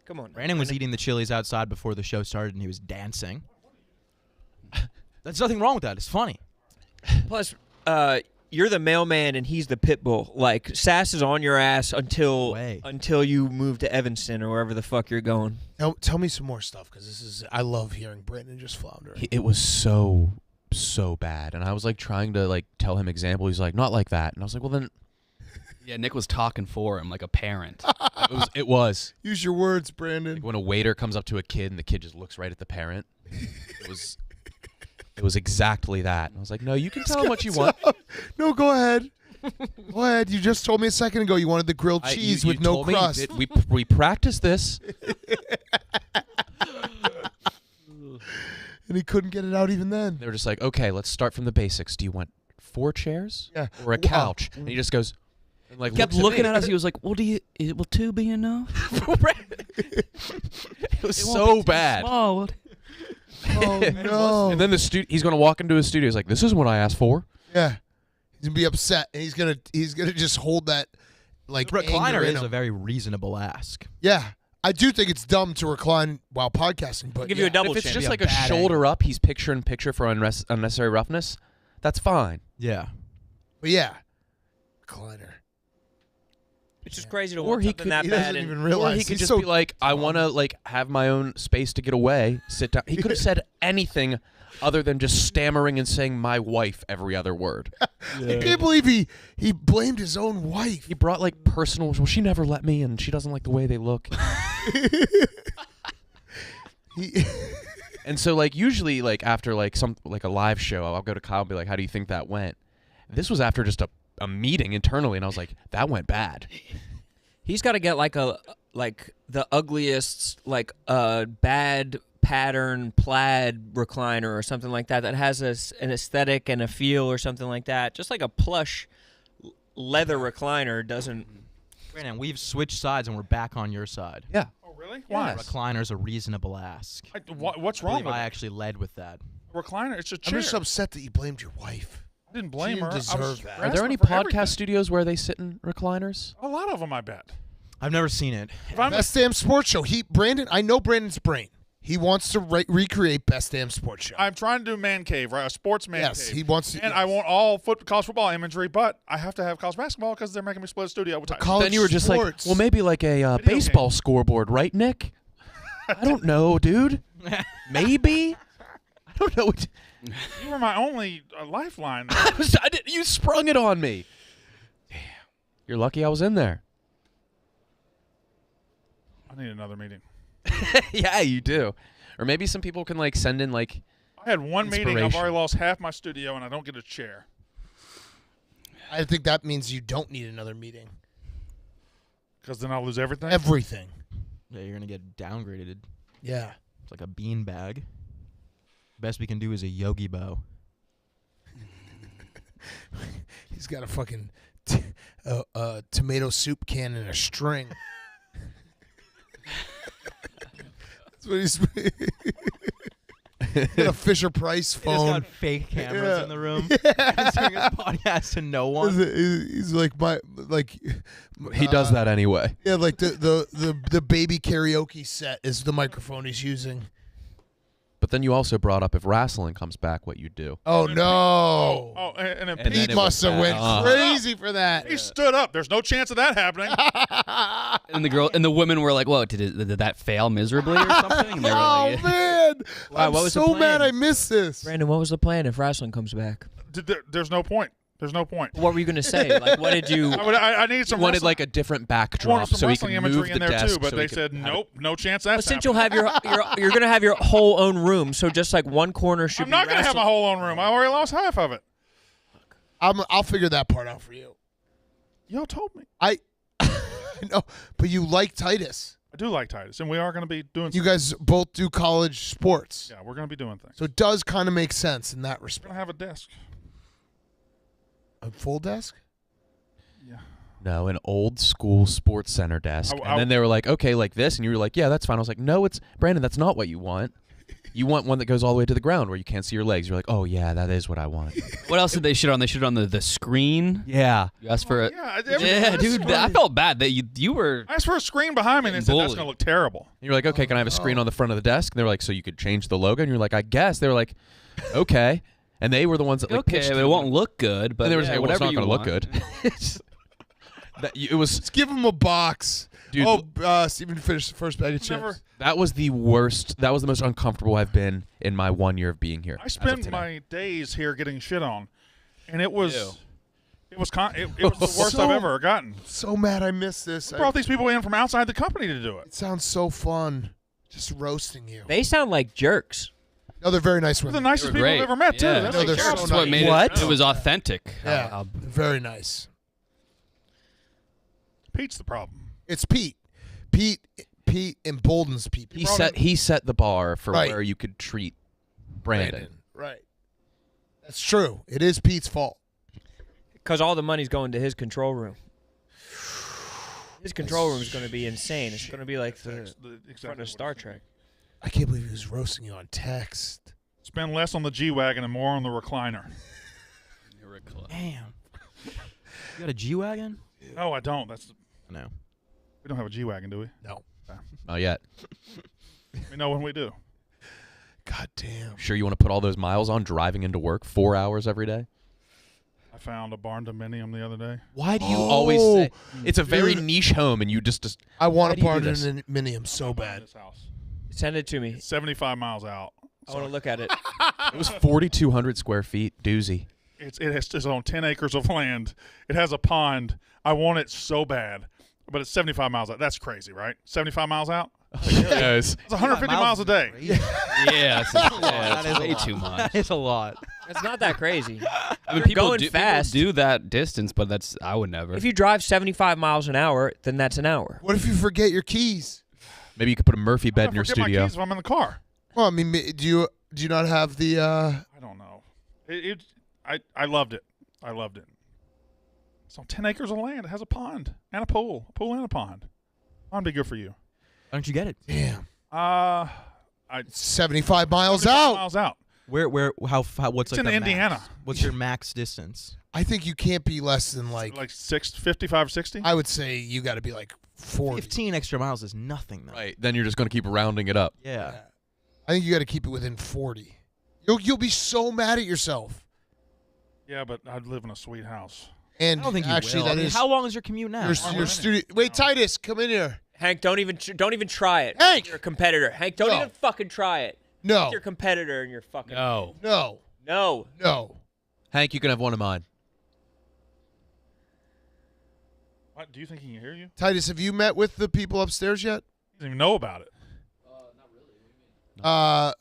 Come on. Brandon was eating the chilies outside before the show started, and he was dancing. There's nothing wrong with that. It's funny. Plus, you're the mailman and he's the pit bull. Like Sass is on your ass until you move to Evanston or wherever the fuck you're going. Now, tell me some more stuff, because I love hearing Brandon just flounder. It was so bad, and I was like trying to like tell him example. He's like, not like that, and I was like, well then. Yeah, Nick was talking for him like a parent. It was. Use your words, Brandon. Like when a waiter comes up to a kid and the kid just looks right at the parent. It was exactly that. And I was like, no, you can tell him what you want. No, go ahead. What? You just told me a second ago you wanted the grilled cheese you with no told me crust. we practiced this. And he couldn't get it out even then. They were just like, okay, let's start from the basics. Do you want 4 chairs? Yeah. Or a couch? And he just goes, and like Kept looks looking me. at us. He was like, "Well, will 2 be enough?" It was so bad. Oh, Oh no! And then he's going to walk into his studio. He's like, this is what I asked for. Yeah, he's gonna be upset, and he's gonna just hold that like The recliner anger in is him. a very reasonable ask. Yeah, I do think it's dumb to recline while podcasting, but give you a double If it's chin. just Be a like a bad shoulder angle. up, he's picture in picture for unnecessary roughness. That's fine. Yeah. But yeah, recliner. It's just crazy to Or want he something could- that he bad. doesn't And even Or realize he could he's just so be like, I want to like have my own space to get away, sit down. He could have said anything other than just stammering and saying my wife every other word. I can't believe he blamed his own wife. He brought like personal, well, she never let me and she doesn't like the way they look. And so like usually like after like a live show, I'll go to Kyle and be like, how do you think that went? This was after just a meeting internally, and I was like, that went bad. he's got to get like the ugliest bad pattern plaid recliner or something like that has an aesthetic and a feel or something like that. Just like a plush leather recliner doesn't. Brandon, we've switched sides and we're back on your side. Yeah. Oh, really? Why? Recliner's a reasonable ask. What's I wrong believe with I it? actually led with that. Recliner? It's a I'm chair. just upset that you blamed your wife. I didn't blame She her. didn't I was deserve that. Are there any asking for podcast everything. studios where they sit in recliners? A lot of them, I bet. I've never seen it. If I'm Best Damn Sports Show. I know Brandon's brain. He wants to recreate Best Damn Sports Show. I'm trying to do man cave, right? A sports man Yes, cave. he wants to. And I want all college football imagery, but I have to have college basketball because they're making me split a studio with college Then you were just sports. like, well, maybe like a Video baseball game. scoreboard, right, Nick? I don't know, dude. Maybe. I don't know. What You were my only lifeline. you sprung it on me. Damn. You're lucky I was in there. I need another meeting. Yeah, you do. Or maybe some people can like send in like. I had one meeting. I've Inspiration. already lost half my studio, and I don't get a chair. I think that means you don't need another meeting. Because then I'll lose everything. Everything. Yeah, you're gonna get downgraded. Yeah. It's like a bean bag. Best we can do is a Yogi Bow. He's got a fucking tomato soup can and a string. That's what he's. Got a Fisher Price He just phone. got fake cameras Yeah. in the room. Yeah. He's doing his podcast to no one. He's like He does that anyway. Yeah, like the baby karaoke set is the microphone he's using. But then you also brought up if wrestling comes back, what you do. Oh no! Oh, and then And then Pete it must was have went bad. crazy for that. he stood up. There's no chance of that happening. and the women were like, "Whoa, did that fail miserably or something?" And they were Oh like, man! Wow, I'm what was the so mad plan? I missed this. Brandon, what was the plan if wrestling comes back? There's no point. There's no point. What were you gonna say? Like, what did you? I need some. He wanted wrestling- like a different I backdrop wanted some so he wrestling can imagery move in the there desk. too, but so they he could said have nope, no chance Well, that's since happening. you'll have you're gonna have your whole own room, so just like one corner should I'm be. not gonna have wrestling. my whole own room. I already lost half of it. I'll figure that part out for you. Y'all told me. I know, but you like Titus. I do like Titus, and we are going to be doing. You guys both do college sports, Yeah, we're going to be doing things. so it does kind of make sense in that We're respect. going to have a desk. A full desk? No, an old school sports center desk. I- And then they were like, okay, like this. And you were like, yeah, that's fine. I was like, no, it's Brandon, that's not what you want. You want one that goes all the way to the ground where you can't see your legs. You're like, oh, yeah, that is what I want. "What else did they shit on? They shit on the screen." Yeah. You asked for it. Yeah, Dude, I felt bad that you were. I asked for a screen behind me, and they said that's Bully. going to look terrible. And you're like, okay, can I have a screen on the front of the desk? And they were like, so you could change the logo? And you're like, I guess. They were like, okay. And they were the ones that like Okay, pitched but it won't look good. But and they were yeah, just like, well, it's whatever not going you to look want. good. It's- it was Let's give him a box. Dude, Steven finished the first bag of chips. Never- that was the worst. That was the most uncomfortable I've been in my 1 year of being here. I as of spent today. my days here getting shit on, and it was Ew. it was the worst I've ever gotten. So mad I missed this. I brought these people in from outside the company to do it. It sounds so fun, just roasting you. They sound like jerks. No, they're very nice They're women. the nicest people Great. I've ever met, too. Yeah. That's No, like they're terrible. so That's what nice. made What? it was authentic. Yeah, very nice. Pete's the problem. It's Pete. Pete emboldens people. He set the bar for Right. where you could treat Brandon. Right. That's true. It is Pete's fault. Because all the money's going to his control room. His control room is going to be insane. It's going to be like the front of Star Trek. I can't believe he was roasting you on text. Spend less on the G-Wagon and more on the recliner. Damn. You got a G-Wagon? No, I don't. No. We don't have a G-Wagon, do we? No. Not yet. We know when we do. God damn. Sure you want to put all those miles on driving into work 4 hours every day? I found a barn dominium the other day. Why do you always say it's a very Dude. niche home and you just I want why a do you barn do this? dominium so bad. This house. Send it to me. It's 75 miles out. I want to look at it. It was 4,200 square feet, doozy. It's on 10 acres of land. It has a pond. I want it so bad, but it's 75 miles out. That's crazy, right? 75 miles out? Yes. It's 150 miles a day. Yeah, that's way too much. That is a lot. It's not that crazy. I mean, You're going people fast. do that distance, but I would never. If you drive 75 miles an hour, then that's an hour. What if you forget your keys? Maybe you could put a Murphy bed I in your forget my studio. keys if I'm in the car. Well, I mean, do you not have the? I don't know. I loved it. I loved it. It's on 10 acres of land. It has a pond and a pool. A pool and a pond. That'd be good for you. Why don't you get it? Damn. 75 miles 75 out. miles out. Where what's It's like in the Indiana. max? What's your max distance? I think you can't be less than like 55, 60? I would say you got to be like 40. 15 extra miles is nothing though. Right. Then you're just going to keep rounding it up. Yeah. I think you got to keep it within 40. You'll be so mad at yourself. Yeah, but I'd live in a sweet house. And I don't think you actually, will. that I mean, is how long is your commute now? your studio. Wait, Titus, come in here. Hank, don't even try it. Hank! You're a competitor. Hank, don't No. even fucking try it. No. You're a competitor and you're fucking. No. No. No. No. Hank, you can have one of mine. What, do you think he can hear you? Titus, have you met with the people upstairs yet? He doesn't even know about it.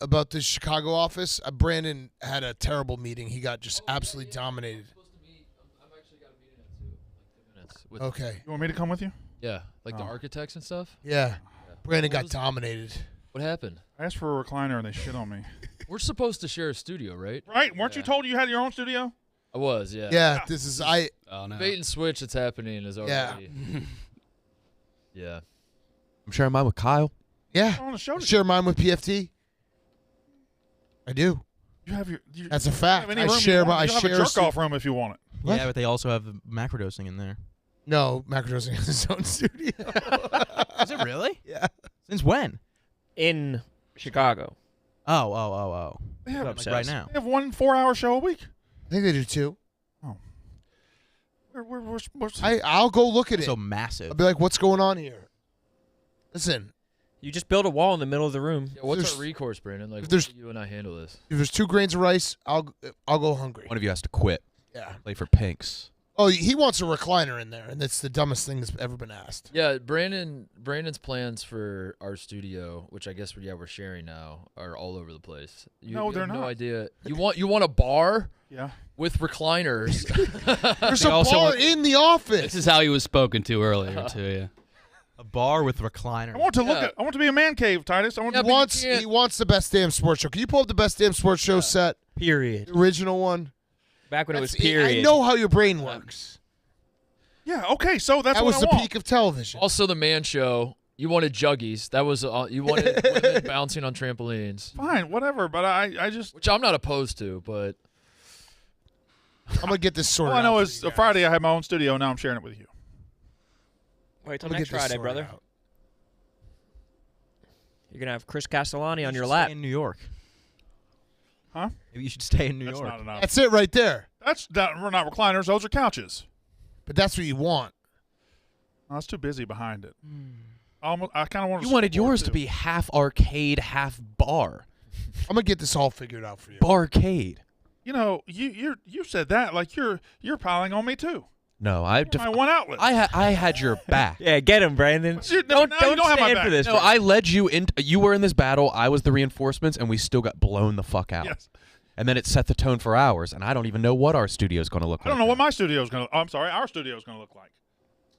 About the Chicago office. Brandon had a terrible meeting. He got just absolutely dominated. With Okay. You want me to come with you? Yeah, like the Oh. architects and stuff. Yeah. Brandon What got was- dominated. What happened? I asked for a recliner and they shit on me. We're supposed to share a studio, right? Right? Weren't you told you had your own studio? I was, yeah. Yeah, this is Oh no. Bait and switch that's happening is already. Yeah. I'm sharing mine with Kyle. Yeah. I want to show it. Share mine with PFT. I do. You have your. That's a you fact. have any I room you share want. my. I You have share a jerk off room if you want it. What? Yeah, but they also have the macrodosing in there. No, Macrodosing has his own studio. Is it really? Yeah. Since when? In Chicago. Oh. They have, Like right now. they have 1 4-hour show a week. I think they do too. Oh. We're I'll go look at it. So massive. I'll be like, what's going on here? Listen, You just build a wall in the middle of the room. Yeah, what's There's- our recourse, Brandon? Like, if what there's- do you and I handle this? if there's 2 grains of rice, I'll go hungry. One of you has to quit. Yeah. Play for Pinks. Oh, he wants a recliner in there, and that's the dumbest thing that's ever been asked. Yeah, Brandon's plans for our studio, which I guess we're sharing now, are all over the place. No, you they're have not. No idea. You want a bar? Yeah. With recliners. There's They a also bar want- in the office. This is how he was spoken to earlier too. Yeah. A bar with recliner. I want to look Yeah. at. I want to be a man cave, Titus. I want Yeah, to. but you can't- He wants the best damn sports show. Can you pull up the best damn sports show set? Period. The original one. Back when it was That's- period. I know how your brain works. Yeah. Okay. So that's That what was I the want. peak of television. Also, the man show. You wanted juggies. That was you wanted women bouncing on trampolines, Fine. Whatever. But I just. which I'm not opposed to. But I'm gonna get this sorted All I know out is for you guys. Friday I had my own studio. Now I'm sharing it with you. Wait till I'm gonna next get this Friday, sorted brother. out. You're gonna have Chris Castellani on You your should lap. Stay in New York. Huh? Maybe you should stay in New That's York. not enough. That's it right there. We're not recliners. Those are couches. But that's what you want. No, it's too busy behind it. I kind of want. You wanted yours to be half arcade, half bar. I'm gonna get this all figured out for you. Barcade. You know, you said that like you're piling on me too. No, I one outlet. I had your back. Yeah, get him, Brandon. Don't have my stand back. for this. No, I led you in. You were in this battle. I was the reinforcements, and we still got blown the fuck out. Yes. And then it set the tone for ours, and I don't even know what our studio is going to look like. I don't know what my studio is going to. I'm sorry, our studio is going to look like.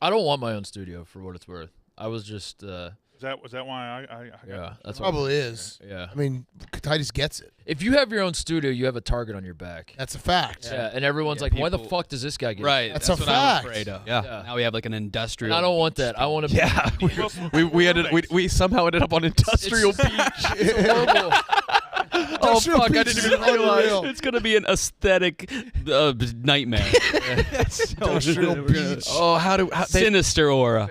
I don't want my own studio for what it's worth. I was just. Was that why I yeah, that's probably is. Yeah. I mean, Titus gets it. If you have your own studio, you have a target on your back. That's a fact. Yeah, and everyone's like, "Why the fuck does this guy get?" Right, That's a what fact. I'm afraid of. Yeah. Now we have like an industrial. And I don't want that. I want to. Yeah, we somehow ended up on Industrial Beach. It's horrible. Oh Industrial fuck! I Beach didn't is even realize unreal. it's gonna be an aesthetic nightmare. Industrial Beach. Oh, Sinister aura.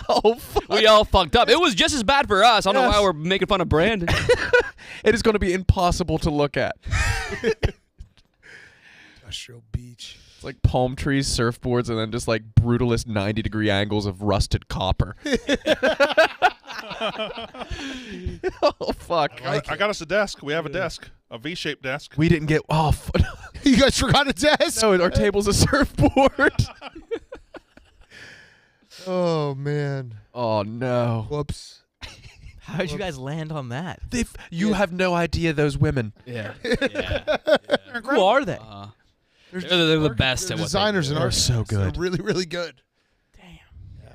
Oh, fuck. We all fucked up. It was just as bad for us. I don't know Yes. why we're making fun of Brandon. It is going to be impossible to look at. Industrial Beach. It's like palm trees, surfboards, and then just like brutalist 90-degree angles of rusted copper. Oh, fuck. I got us a desk. We have a desk, a V-shaped desk. We didn't get off. You guys forgot a desk? No, our table's a surfboard. Oh, man. Oh, no. Whoops. How did you guys land on that? You have no idea those women. Yeah. Who are they? They're the best They're at what designers they and do. artists. so good. They're really, really good. Damn. Yeah.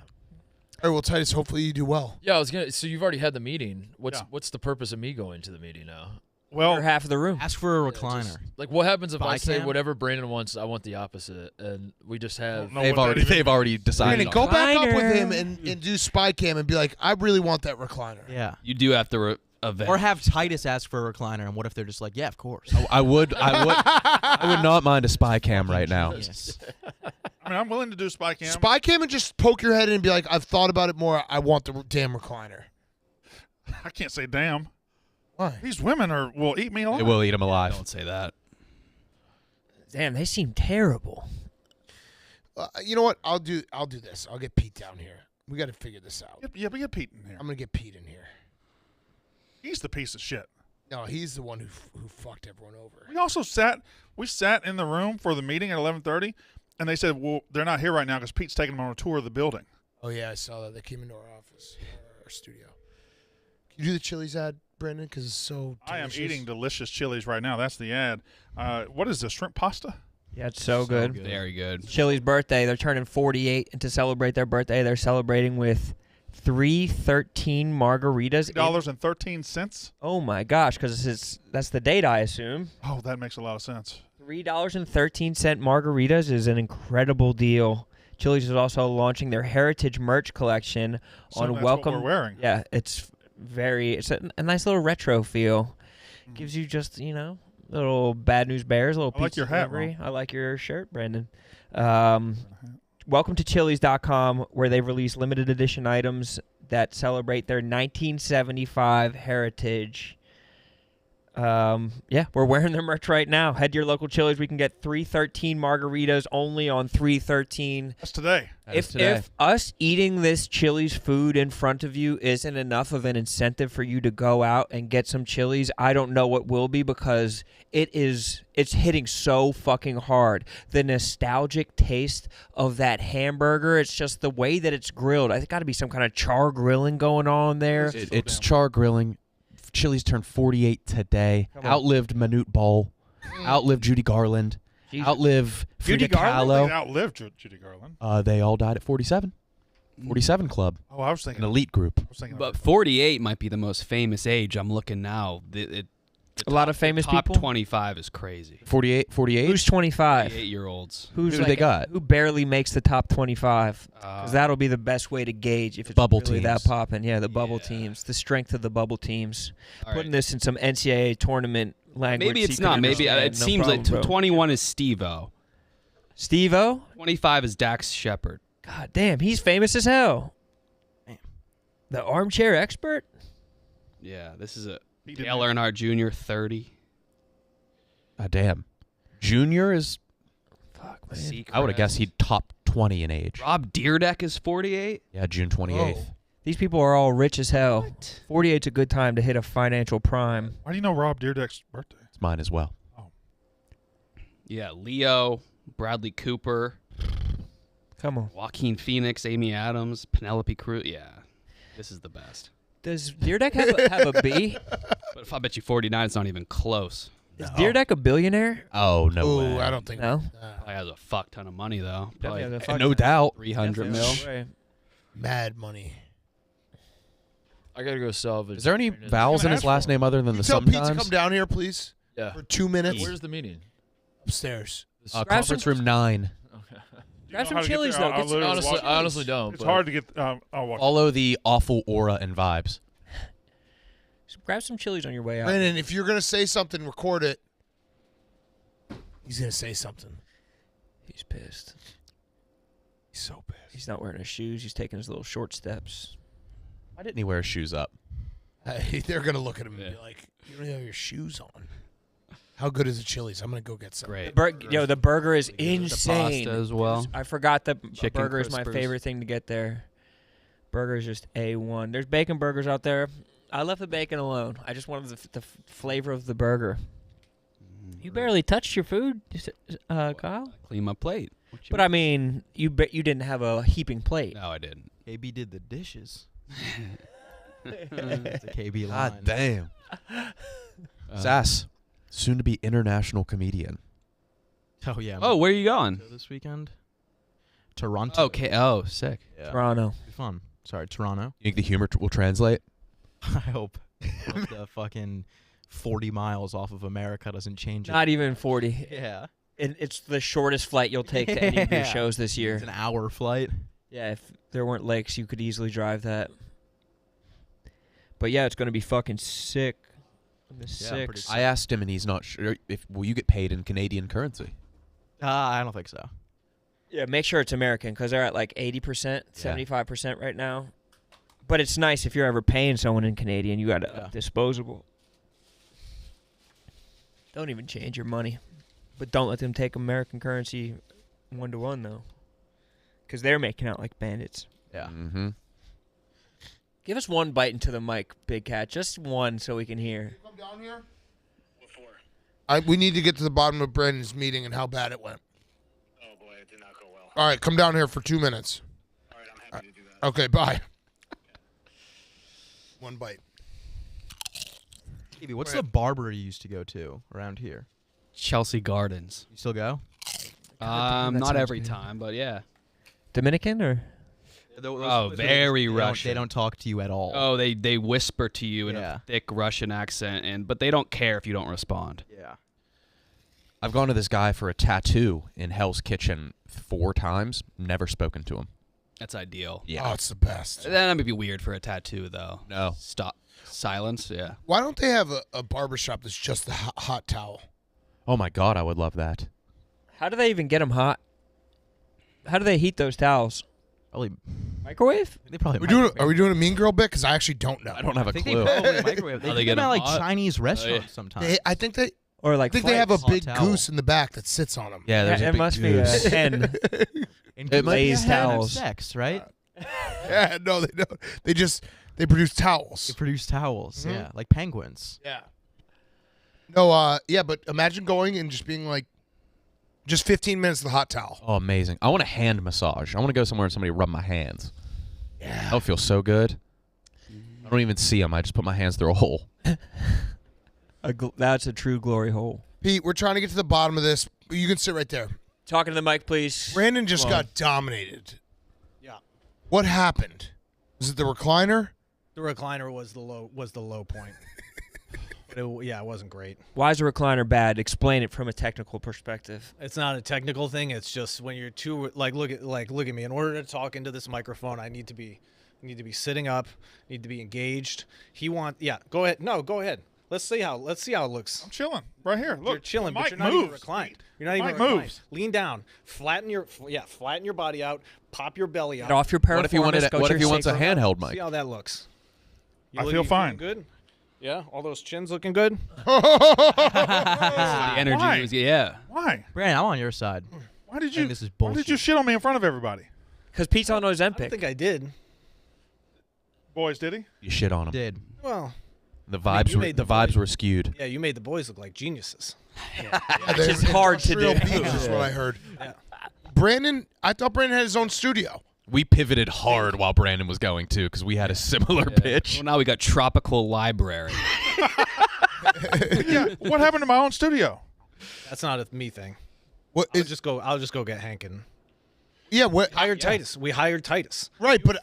All right, well, Titus, hopefully you do well. Yeah, I was gonna. So you've already had the meeting. What's the purpose of me going to the meeting now? Well, You're half of the room. Ask for a recliner. Just, like, what happens if I say Bicam? whatever Brandon wants? I want the opposite, and we just have. No, They've what that even already decided. Brandon, on go back up with Recliner. him and do spy cam and be like, I really want that recliner. Yeah. You do have to event. Or have Titus ask for a recliner, and what if they're just like, yeah, of course. I would not mind a spy cam right now. Yes. I mean, I'm willing to do spy cam. Spy cam and just poke your head in and be like, I've thought about it more. I want the damn recliner. I can't say damn. Why? These women will eat me alive. It will eat him alive. Don't say that. Damn, they seem terrible. You know what? I'll do this. I'll get Pete down here. We got to figure this out. Yeah, we get Pete in here. I'm gonna get Pete in here. He's the piece of shit. No, he's the one who fucked everyone over. We also sat in the room for the meeting at 11:30, and they said, well, they're not here right now because Pete's taking them on a tour of the building. Oh yeah, I saw that. They came into our office, our studio. Can you do the Chili's ad, Brandon? Because it's so delicious. I am eating delicious chilies right now. That's the ad. What is this, shrimp pasta? Yeah, it's so good. Very good. Chili's birthday. They're turning 48, and to celebrate their birthday, they're celebrating with 313 margaritas. $3.13. Oh my gosh, because that's the date, I assume. Oh, that makes a lot of sense. $3.13 margaritas is an incredible deal. Chili's is also launching their heritage merch collection So on that's welcome. what we're wearing. Yeah, it's a nice little retro feel. Gives you just little Bad News Bears, a little I like pizza your hat, delivery. Ron. I like your shirt, Brandon. Welcome to Chili's.com, where they've released limited edition items that celebrate their 1975 heritage. We're wearing their merch right now. Head to your local Chili's. We can get 313 margaritas only on 313. That's today. If us eating this Chili's food in front of you isn't enough of an incentive for you to go out and get some Chili's, I don't know what will be, because it's hitting so fucking hard. The nostalgic taste of that hamburger, it's just the way that it's grilled. There's got to be some kind of char grilling going on there. It's char grilling. Chili's turned 48 today. Outlived Manute Bol. Outlived Judy Garland. Jesus. Outlive Judy Frida Garland? They Kahlo. outlived Judy Garland. They all died at 47. 47 Club. Oh, I was thinking. An elite group. I was thinking But 48 might be the most famous age. I'm looking now. A lot of famous top people? 25 is crazy. 48? Who's 25? 48-year-olds. Who's Who do they got? Who barely makes the top 25? Because that'll be the best way to gauge if it's Bubble really that teams. popping. Yeah, the bubble teams, the strength of the bubble teams. All Putting right. this in some NCAA tournament language. Maybe so it's you can not. Maybe understand. it No seems like problem, bro. 21 is Steve-O. Steve-O? 25 is Dax Shepard. God damn, he's famous as hell. The armchair expert? Yeah, this is a He didn't Dale Earnhardt Jr. 30. Damn. Junior is, Fuck, man. I would have guessed he'd top 20 in age. Rob Deerdeck is 48. Yeah, June 28th. Whoa. These people are all rich as hell. 48's a good time to hit a financial prime. Why do you know Rob Deerdeck's birthday? It's mine as well. Yeah, Leo Bradley Cooper. Come on. Joaquin Phoenix, Amy Adams, Penelope Cruz. Yeah, this is the best. Does Deerdeck have a B? But if I bet you 49, it's not even close. Is Deerdeck a billionaire? Oh, no Ooh, way. I don't think. No. Probably has a fuck ton of money though. Definitely has a Probably fuck No ton. doubt. 300 mil. Definitely. Mad money. I gotta go salvage. Is there any Brandon's. vowels in gonna his ask last for name other than the Tell Pete to sometimes? come down here, please, Yeah. for 2 minutes. Where's the meeting? Upstairs. Grab Conference some- room 9. Okay. Grab know some how to get chilies there? though. I'll Get some- literally Honestly, walk- I honestly don't. It's but hard to get. I'll walk. Follow the awful aura and vibes. grab some chilies on your way out. Brandon, if you're gonna say something, record it. He's gonna say something. He's pissed. He's so pissed. He's not wearing his shoes. He's taking his little short steps. Why didn't he wear his shoes up? They're gonna look at him and be like, "You don't even have your shoes on." How good is the Chili's? I'm gonna go get some. Great. The burger is The insane. pasta as well. I forgot that Chicken burger is my crispers. favorite thing to get there. Burger is just A1. There's bacon burgers out there. I left the bacon alone. I just wanted the flavor of the burger. You barely touched your food, Kyle. Clean my plate. What you But I mean, you didn't have a heaping plate. No, I didn't. KB did the dishes. It's a KB line. God damn. Sass, soon to be international comedian. Oh yeah. Oh, where are you going? This weekend. Toronto. Okay. Oh, sick. Yeah. Toronto. Be fun. Sorry, Toronto. You think the humor will translate? I hope. Hope the fucking 40 miles off of America doesn't change it. Not even 40. Yeah. It's the shortest flight you'll take to any of your Yeah. shows this year. It's an hour flight. Yeah, if there weren't lakes, you could easily drive that. But yeah, it's going to be fucking sick. On the Yeah, pretty 6th. I asked him, and he's not sure. Will you get paid in Canadian currency? I don't think so. Yeah, make sure it's American because they're at like 80%, 75% right now. But it's nice if you're ever paying someone in Canadian, you got a disposable. Don't even change your money. But don't let them take American currency 1-to-1 though. Because they're making out like bandits. Yeah. Mm-hmm. Give us one bite into the mic, Big Cat. Just one so we can hear. Come down here. We need to get to the bottom of Brandon's meeting and how bad it went. Oh boy, it did not go well. All right, come down here for 2 minutes. All right, I'm happy to do that. Okay, bye. One bite. KB, what's the barber you used to go to around here? Chelsea Gardens. You still go? that Not sounds every good. time, but yeah. Dominican or? Oh, very Russian. They don't talk to you at all. Oh, they whisper to you in Yeah. a thick Russian accent, but they don't care if you don't respond. Yeah. I've gone to this guy for a tattoo in Hell's Kitchen 4 times. Never spoken to him. That's ideal. Oh, it's the best. That might be weird for a tattoo, though. No. Stop. Silence. Yeah. Why don't they have a barbershop that's just the hot towel? Oh my God, I would love that. How do they even get them hot? How do they heat those towels? Probably Microwave? They probably. Are we doing a Mean Girl bit? Because I actually don't know. I don't have a I think clue. they probably microwave. They Oh, do they get them at them like hot? Chinese restaurants sometimes. I think they. Or like I think they have a flights. big Hot towel. goose in the back that sits on them. Yeah, there's a it big must goose. be a 10. And It might be glazed they have towels. sex, right? Yeah, no, they don't. They produce towels. They produce towels. Mhm. Yeah, like penguins. Yeah. No, yeah, but imagine going and just being like, just 15 minutes of the hot towel. Oh, amazing. I want a hand massage. I want to go somewhere and somebody rub my hands. Yeah. That would feel so good. I don't even see them. I just put my hands through a hole. That's a true glory hole. Pete, we're trying to get to the bottom of this. You can sit right there. Talking to the mic, please. Brandon just Come on. got dominated. Yeah. What happened? Was it the recliner? The recliner was the low point. But it wasn't great. Why is a recliner bad? Explain it from a technical perspective. It's not a technical thing. It's just when you're too look at me. In order to talk into this microphone, I need to be sitting up. Need to be engaged. Go ahead. No, go ahead. Let's see how it looks. I'm chilling right here. Look, You're chilling, the but mic you're not even moves. reclined. You're not even Mic reclined. moves. Lean down. Flatten your body out. Pop your belly out. Get off your What if he pariformis, go to What if he your wants a sacrum. handheld mic? See how that looks. I feel you fine. feeling Good. Yeah, all those chins looking good. The energy Why? was, yeah. Why? Brandon, I'm on your side. Why did I think you? this is Why did you bullshit. shit on me in front of everybody? Because Pete's on I don't Ozempic. think I did. Boys, did he? You shit on him. Did. Well, The I mean, vibes you were made the the vibes boys- were skewed. Yeah, you made the boys look like geniuses. Which is hard to do. Is what I heard. Brandon, I thought Brandon had his own studio. We pivoted hard while Brandon was going too, because we had a similar pitch. Well, now we got tropical library. Yeah. What happened to my own studio? That's not a me thing. What I'll is? just go get Hank and Yeah. What? hired Titus. We hired Titus. Right, but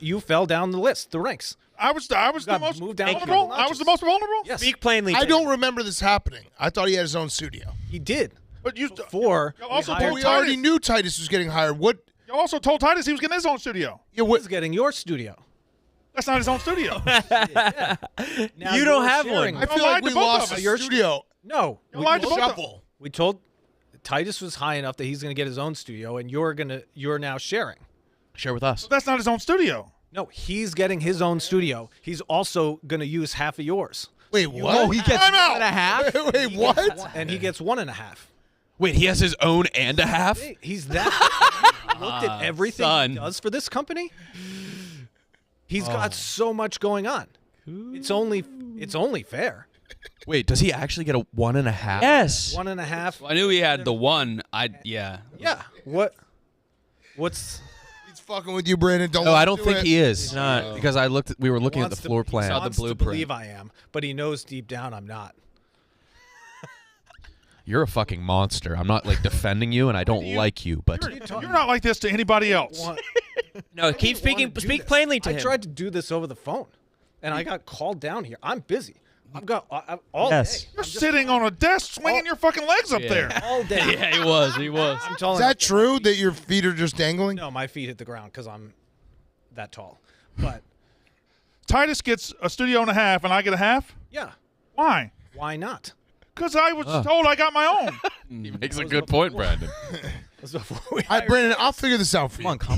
You fell down the list, the ranks. I was the got most moved down vulnerable. a couple I was the most vulnerable. Yes, Speak plainly. I to don't me. remember this happening. I thought he had his own studio. he did. But you Before you also we told hired We Titus. already knew Titus was getting hired. What? You also told Titus he was getting his own studio. Yeah. he What? was getting your studio. That's not his own studio. Now You don't you're have sharing one. I it. feel lied like to we both of lost us. the Your studio. No, You lied to both of us. Shuffle. we told Titus was high enough that he's going to get his own studio, and you're now sharing. Share with us. That's not his own studio. No, he's getting his own studio. He's also going to use half of yours, Wait, what? Oh, he gets Time out. 1.5. Wait, what? and he gets 1.5. Wait, he has his own and a half? Hey, he's that. Looked at everything son. he does for this company. He's got so much going on. It's only fair. Wait, does he actually get a 1.5? Yes. 1.5. I knew he had the one. Yeah. Yeah. What's He's fucking with you, Brandon. Don't. No, let I him don't do think it. he is. He's not. Because we were looking at the wants to- floor he plan. wants to blueprint. believe I am, but he knows deep down I'm not. You're a fucking monster. I'm not like defending you, and I don't like you, but You're not like this to anybody else. Want- No, keep speaking. wanna do Speak this. plainly to I him. tried to do this over the phone, and I got called down here. I'm busy. I've got all Yes. day. You're sitting on a desk swinging your fucking legs up there. All day. Yeah, he was. He was. I'm telling Is that true that your feet are just dangling? No, my feet hit the ground because I'm that tall. But Titus gets a studio and a half, and I get a half. yeah, Why? why not? Because I was told I got my own. he makes a good point, Brandon. That's before we All right, hired- Brandon, I'll figure this out for you. Come on, come.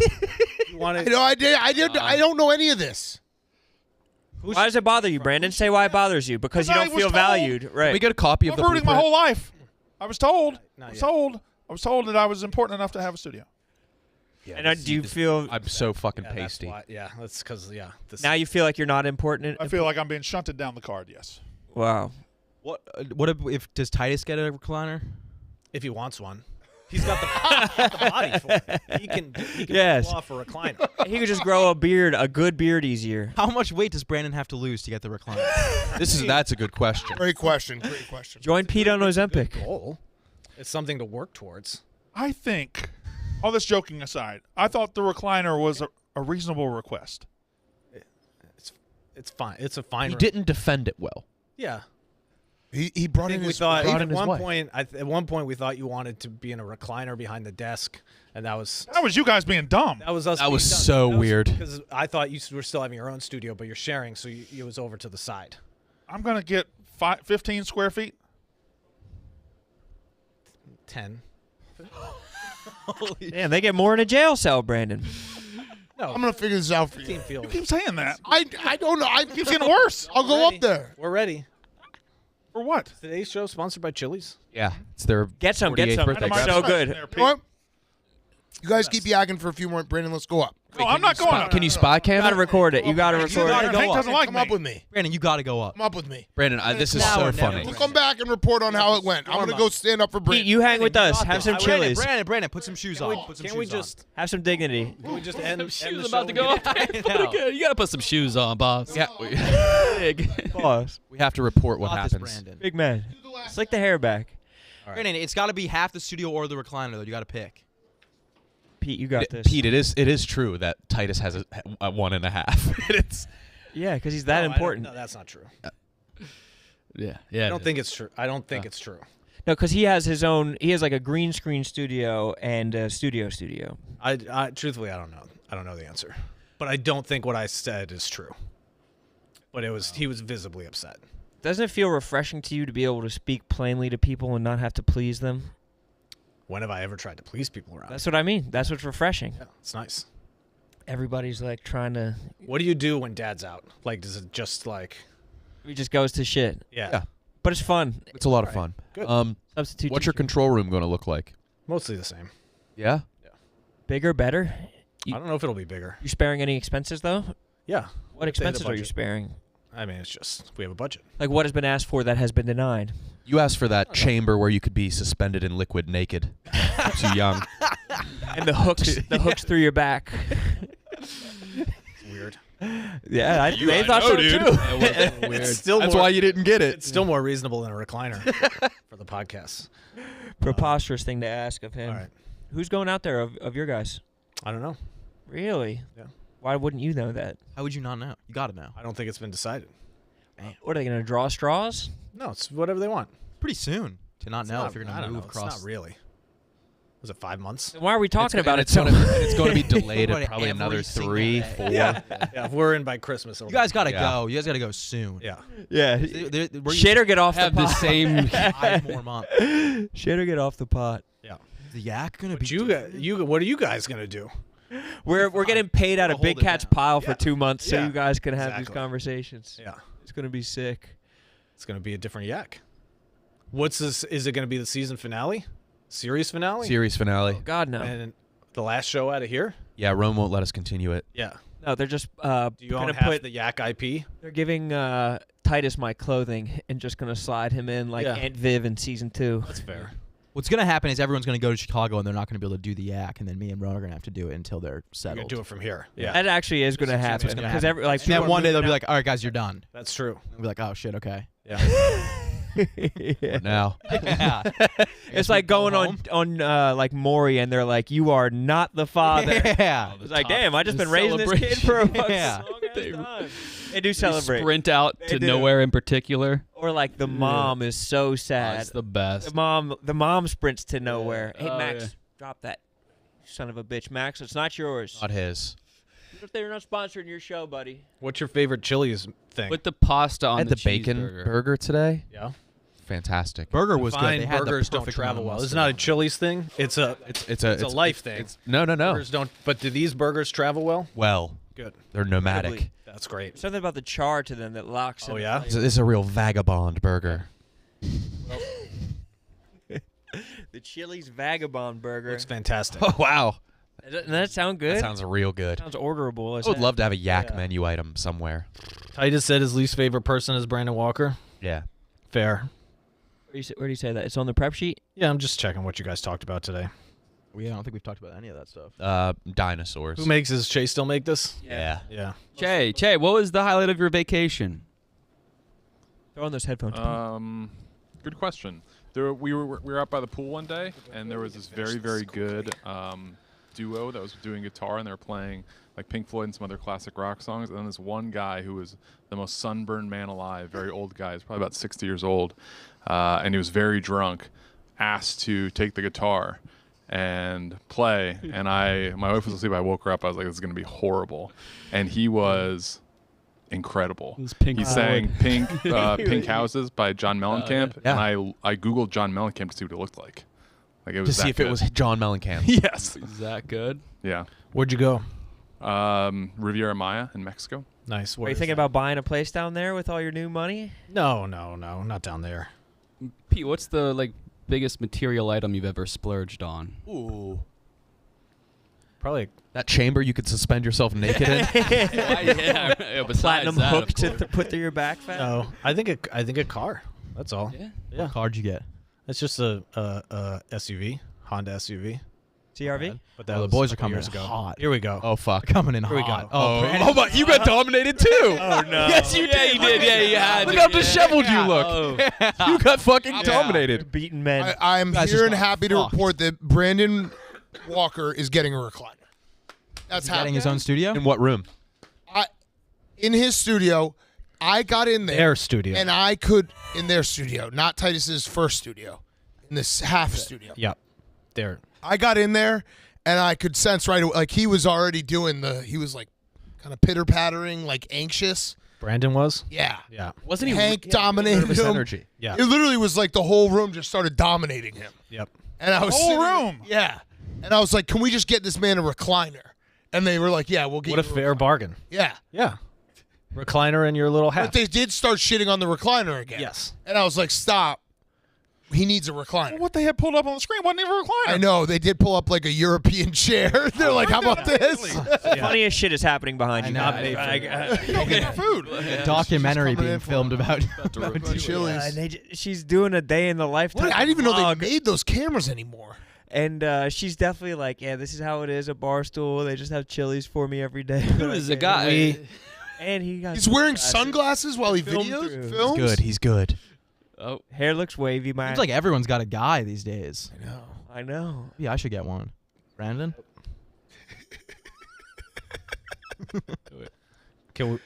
You want I to? know I don't know any of this. Why does it bother you, Brandon? Say why it bothers you. Because you I don't was feel told- valued. Right. We get a copy of I've the heard it my blueprint. whole life. I was told. Not I was yet. told. I was told that I was important enough to have a studio. And do you feel I'm so fucking Yeah, that's pasty. why. Yeah, that's because this. now you feel like you're not important? I feel like I'm being shunted down the card. Yes. Wow. What if does Titus get a recliner? if he wants one, he's got the body for it. He can Yes. pull off a recliner. He could just grow a good beard easier. How much weight does Brandon have to lose to get the recliner? That's a good question. Great question. Great question. Join Pete on Ozempic. Goal. It's something to work towards. I think, all this joking aside, I thought the recliner was a reasonable request. It's fine. It's a fine. He didn't defend it well. Yeah. He brought I in think we his thought wife. at one point. At one point, we thought you wanted to be in a recliner behind the desk, and that was you guys being dumb. That was us. That being was dumb. so That was weird. because I thought you were still having your own studio, but you're sharing, so it was over to the side. I'm gonna get 15 square feet. 10. Damn, they get more in a jail cell, Brandon. No, I'm gonna figure this out for you. You keep saying that. I don't know. It keeps getting worse. I'll go up there. We're ready. For what? Today's show sponsored by Chili's. Yeah, it's their Get some. 48th birthday. It's Grab so some. good. There, You Pete. know what? You guys keep yakking for a few more. Brandon, let's go up. No, I'm not going up. Can you spy You cam gotta it? record it. You gotta You record gotta it. go Hank up. doesn't like Come me. up with me. Brandon, you got to go up. Come up with me. Brandon, this is Now so or never. funny. We'll come back and report on how it went. I'm gonna go stand up for Pete, Brandon. you hang with us. Got Have this. some chilies. Brandon, put some shoes on. Put some Can we shoes on. just Have some dignity. can we just end, end Shoes the about show to go and up. get- You gotta put some shoes on, boss. Yeah, Big. Pause. we have to report what Got this, happens. Brandon. Big man. Slick the hair back. Brandon, it's got to be half the studio or the recliner, though. You got to pick. Pete, you got this. Pete, it is true that Titus has a 1.5. It's Yeah, because he's that No, important. No, that's not true. Yeah. I don't think it's true. I don't think it's true. No, because he has his own. He has like a green screen studio and a studio. I truthfully, I don't know. I don't know the answer, but I don't think what I said is true. But he was visibly upset. Doesn't it feel refreshing to you to be able to speak plainly to people and not have to please them? When have I ever tried to please people around? That's what I mean. That's what's refreshing. Yeah, it's nice. Everybody's like trying to. What do you do when Dad's out? Like, does it just like? He just goes to shit. Yeah. But it's fun. a lot of fun. Good. Substitute. What's your teacher. control room going to look like? Mostly the same. Yeah. Bigger, better? I don't know if it'll be bigger. You sparing any expenses though? Yeah. What If they hit expenses the are you budget. sparing? I mean, it's just we have a budget. Like what has been asked for that has been denied. You asked for that chamber where you could be suspended in liquid naked. Too young. And the hooks through your back. Weird. Yeah, they thought so dude. too. It's still That's more, why you didn't get it. It's still more reasonable than a recliner for the podcast. Preposterous thing to ask of him. All right. Who's going out there of your guys? I don't know. Really? Yeah. Why wouldn't you know that? How would you not know? You got to know. I don't think it's been decided. What are they going to draw straws? No, it's whatever they want. Pretty soon to not It's know not- if you're I going to don't move know. across. It's not really. Was it 5 months? Why are we talking about it? It's going to be delayed What, at probably every another single 3, day? 4. Yeah, if we're in by Christmas. You guys got to Yeah. go. You guys got to go soon. Yeah. Yeah. We're Shit or get off Have the the pot. same. 5 more months. Shit or get off the pot. Yeah. The yak going to But be. what are you guys gonna do? We're getting paid out of Hold Big it Cat's down. pile for Yeah. 2 months so Yeah. you guys can have these Exactly. conversations. Yeah. It's going to be sick. It's gonna be a different yak. What's this? Is it gonna be the season finale? Series finale? Series finale. God, no. And the last show out of here? Yeah, Rome won't let us continue it. Yeah. No, they're just Do you own gonna half put. the yak IP? They're giving Titus my clothing and just gonna slide him in like Yeah. Aunt Viv in season 2. That's fair. What's going to happen is everyone's going to go to Chicago and they're not going to be able to do the yak, and then me and Ron are going to have to do it until they're You're settled. gonna do it from here. Yeah. That actually is gonna happen gonna because happen. like And then people are one day they'll moving be like, "All right, guys, you're done." That's true. We'll be like, "Oh shit, okay." Yeah. Yeah. Now. Yeah. It's like going on like Maury and they're like, "You are not the father." Yeah. It's like, damn, I just the been raising this kid for a fucking Yeah. long ass time. They do celebrate. Sprint out They to do. nowhere in particular. Or like the mom is so Oh, sad. it's the best. The mom sprints to nowhere. Hey Oh, Max, yeah. drop that. Son of a bitch, Max. It's not yours. Not his. If they're not sponsoring your show, buddy. What's your favorite Chili's thing? With the pasta on I had the bacon cheeseburger. burger today. Yeah. Fantastic. Burger was good. Fine They had the burgers don't perfect travel amount well. of It's not a mustard. Chili's thing. It's a It's life thing. No. Burgers don't. But do these burgers travel well? Well, Good. they're nomadic. Incredibly. That's great. Something about the char to them that locks. Oh, in yeah? the This is a real vagabond burger. The Chili's Vagabond Burger. Looks fantastic. Oh wow, Doesn't that sound good? that sounds real good. Sounds orderable. I would love to have a yak Yeah. menu item somewhere. Titus said his least favorite person is Brandon Walker. Yeah. Fair. Where do you say that? It's on the prep sheet. Yeah, I'm just checking what you guys talked about today. Yeah, I don't think we've talked about any of that stuff. Dinosaurs. Who makes his Chase still make this? Yeah. Yeah. Che, what was the highlight of your vacation? Throw on those headphones. Good question. We were out by the pool one day, and there was this very good duo that was doing guitar, and they were playing like Pink Floyd and some other classic rock songs. And then this one guy who was the most sunburned man alive, very old guy, he's probably about 60 years old, and he was very drunk, asked to take the guitar and play. And my wife was asleep. I woke her up. I was like, this is going to be horrible. And he was incredible. It was Pink He Floyd. sang Pink Houses by John Mellencamp, yeah. and I googled John Mellencamp to see what it looked like. Like it was To see that if it good. was John Mellencamp. Yes. Is that good? Yeah. Where'd you go? Riviera Maya in Mexico. Nice. Are you thinking about buying a place down there with all your new money? No, not down there. Pete, what's the biggest material item you've ever splurged on? Ooh. Probably That chamber you could suspend yourself naked in. yeah, besides Platinum that, hook of to course. put through your back fat. no. I think a car. That's all. Yeah. Yeah. What card you get? It's just a SUV, Honda SUV. CRV. But that Oh, the was boys a are couple coming years in ago. hot. Here we go. Oh fuck. Coming in Here we hot. go. Oh, Oh my! You got dominated too. Oh no. Yes, you did. You did. Yeah, you had Look to. how disheveled you look. Oh. You got fucking dominated. Beaten men. I'm guys here just and got happy to fucked. report that Brandon Walker is getting a recliner. That's He's getting happening. his own studio. In what room? In his studio, I got in there. Their studio. And I could, in their studio, not Titus's first studio, in this half studio. Yep. There. I got in there, and I could sense right away, like he was already doing he was like kind of pitter pattering, like anxious. Brandon was. Yeah. Yeah. Wasn't he? Hank dominated nervous him. energy. Yeah. It literally was like the whole room just started dominating him. Yep. And I was whole sitting- room? Yeah. And I was like, can we just get this man a recliner? And they were like, yeah, we'll get What a you fair bargain. Yeah. Yeah. Recliner in your little But hat. they did start shitting on the recliner again. Yes. And I was like, stop. he needs a recliner. Well, what they had pulled up on the screen wasn't even a recliner. I know they did pull up like a European chair. They're like, "How about this?" The funniest shit is happening behind you. know. Not me. Go get your food. Documentary coming in being for filmed about Chili's. She's doing a day in the lifetime. What? I didn't even know vlog. they made those cameras anymore. And she's definitely like, yeah, this is how it is at Barstool. They just have Chili's for me every day. Who is the guy? And he got He's wearing sunglasses while he Filmed videos through. films. He's good. Oh, hair looks wavy, man. Seems like everyone's got a guy these days. I know. Yeah, I should get one. Brandon? Can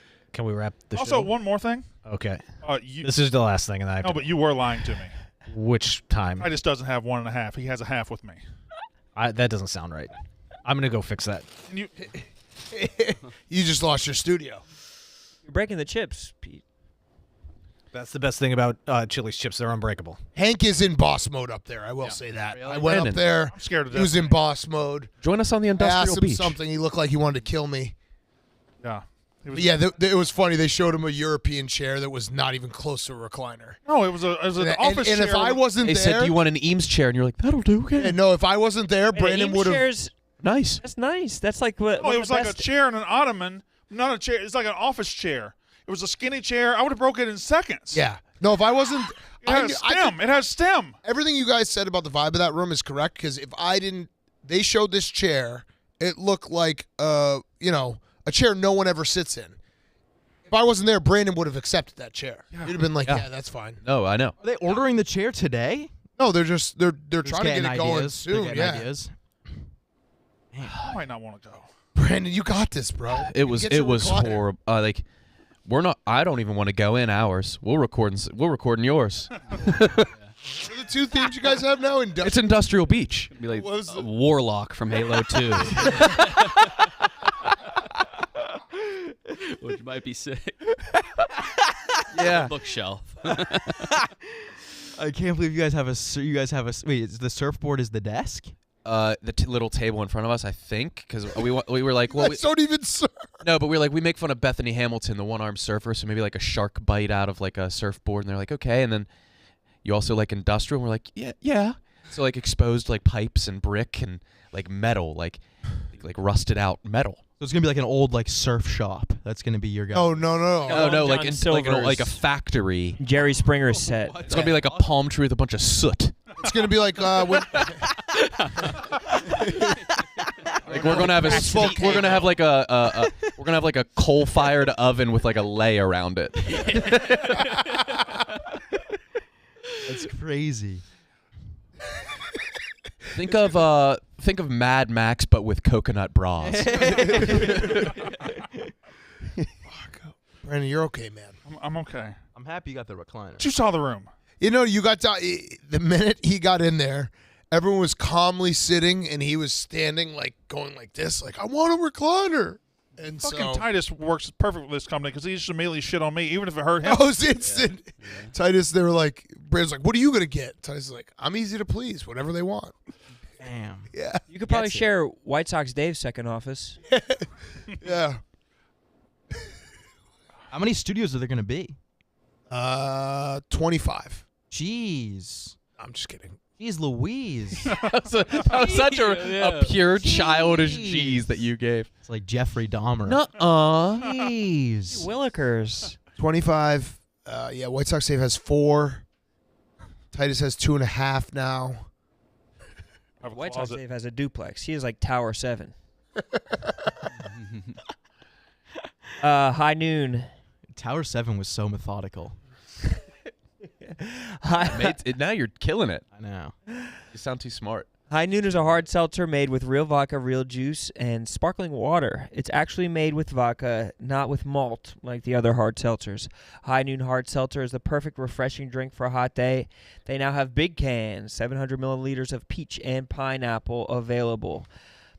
we wrap the show? Also, one more thing. Okay. You, This is the last thing, and I have no, to- but you were lying to me. Which time? Titus doesn't have 1.5. He has a half with me. That doesn't sound right. I'm gonna go fix that. And you, You just lost your studio. You're breaking the chips, Pete. That's the best thing about Chili's chips. They're unbreakable. Hank is in boss mode up there. I will say that. I went Brandon. up there. I'm scared to He was death. in boss mode. Join us on the I industrial asked him beach. something. He looked like he wanted to kill me. Yeah. But yeah, it was funny. They showed him a European chair that was not even close to a recliner. No, it was an office and chair. if I wasn't They there, said, "Do you want an Eames chair?" And you're like, "That'll do." Okay. and no, if I wasn't there, Brandon Eames would have. chairs, Nice. that's nice. That's like what. No, one it of was the like a best- chair and an ottoman. Not a chair. It's like an office chair. It was a skinny chair. I would have broke it in seconds. Yeah. No, if I wasn't. It has stem. It has stem. Everything you guys said about the vibe of that room is correct, because if I didn't, they showed this chair. It looked like a chair no one ever sits in. If I wasn't there, Brandon would have accepted that chair. He'd have been like, Yeah. "Yeah, that's fine." No, I know. Are they ordering the chair today? No, they're trying to getting get it going ideas. They're soon. getting Yeah, ideas. I might not want to go. Brandon, you got this, bro. It was Get your recliner. horrible. Like, we're not. I don't even want to go in ours. We'll record in yours. What are the two themes you guys have now? It's Industrial Beach. be like What was a Warlock from Halo 2. Which might be sick. Yeah. Bookshelf. I can't believe you guys have a. Wait, the surfboard is the desk? The little table in front of us, I think, because we were like, well, Don't even surf. no, but we were like, we make fun of Bethany Hamilton, the one-armed surfer, so maybe like a shark bite out of like a surfboard, and they're like, okay, and then you also like industrial, and we're like, yeah. So like exposed like pipes and brick and like metal, like rusted out metal. So it's gonna be like an old like surf shop. That's gonna be your guy. Oh no. Oh no, like John like a Silver's factory. Jerry Springer set. It's gonna be like a palm tree with a bunch of soot. It's gonna be like when Like we're gonna have we're gonna have like we're gonna have like a coal-fired oven with like a lay around it. That's crazy. Think of Mad Max but with coconut bras. Brandon, you're okay, man. I'm okay. I'm happy you got the recliner. But you saw the room. You got the minute he got in there, everyone was calmly sitting, and he was standing, like going like this, like I want a recliner. And Fucking so Titus works perfect with this company because he just immediately shit on me, even if it hurt him. I was instant. Titus, they were like, Brandon's like, "What are you gonna get?" Titus is like, "I'm easy to please, whatever they want." Damn. Yeah, You could probably Gets it. share White Sox Dave's second office. yeah. How many studios are there gonna be? 25. Jeez. I'm just kidding. Jeez Louise. That was such a pure childish G's that you gave. It's like Jeffrey Dahmer. Nuh-uh. Jeez. Willikers. 25. Yeah, White Sox Dave has 4. Titus has 2.5 now. I have a White Sox closet. Dave has a duplex. He is like Tower 7. High noon. Tower 7 was so methodical. Now you're killing it. I know. You sound too smart. High Noon is a hard seltzer made with real vodka, real juice, and sparkling water. It's actually made with vodka, not with malt, like the other hard seltzers. High Noon Hard Seltzer is the perfect refreshing drink for a hot day. They now have big cans, 700 milliliters of peach and pineapple available.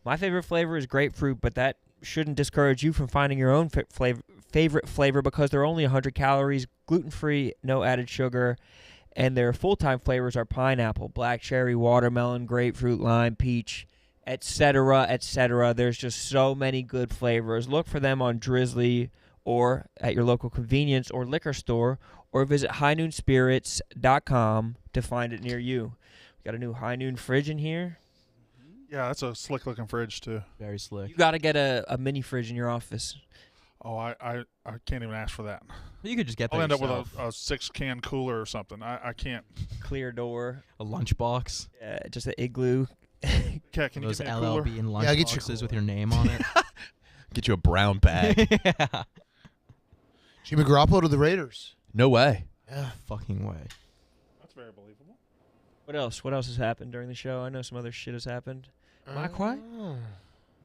My favorite flavor is grapefruit, but that shouldn't discourage you from finding your own favorite flavor because they're only 100 calories, gluten-free, no added sugar. And their full-time flavors are pineapple, black cherry, watermelon, grapefruit, lime, peach, etc., etc. There's just so many good flavors. Look for them on Drizzly or at your local convenience or liquor store or visit highnoonspirits.com to find it near you. We got a new High Noon fridge in here. Yeah, that's a slick looking fridge too. Very slick. You got to get a mini fridge in your office. Oh, I can't even ask for that. You could just get that I'll end up yourself. with a 6-can cooler or something. I can't. Clear door. A lunchbox. Just an igloo. Cat, can you Those give me a cooler? LLB and lunchboxes Yeah, I'll get you with your name on it. Get you a brown bag. Yeah. Jimmy Garoppolo to the Raiders. No way. Yeah. Fucking way. That's very believable. What else? What else has happened during the show? I know some other shit has happened. Am I quiet?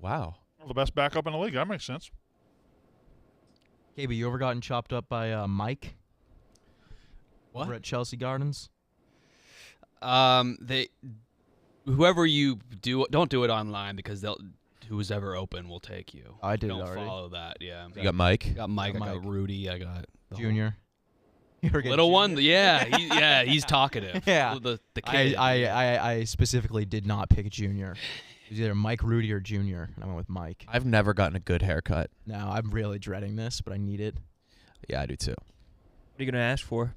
Wow. Well, the best backup in the league. That makes sense. Okay, but you ever gotten chopped up by Mike? What? Over at Chelsea Gardens? They, whoever you don't do it online because who's ever open will take you. I did it Don't already. follow that. Yeah. You got Mike? Got Mike. Got I got Mike. Rudy. I got the whole- Junior. You ever get Little one. Junior? Yeah. He's talkative. Yeah. The kid. I specifically did not pick Junior. It was either Mike, Rudy, or Junior, and I went with Mike. I've never gotten a good haircut. Now, I'm really dreading this, but I need it. Yeah, I do too. What are you going to ask for?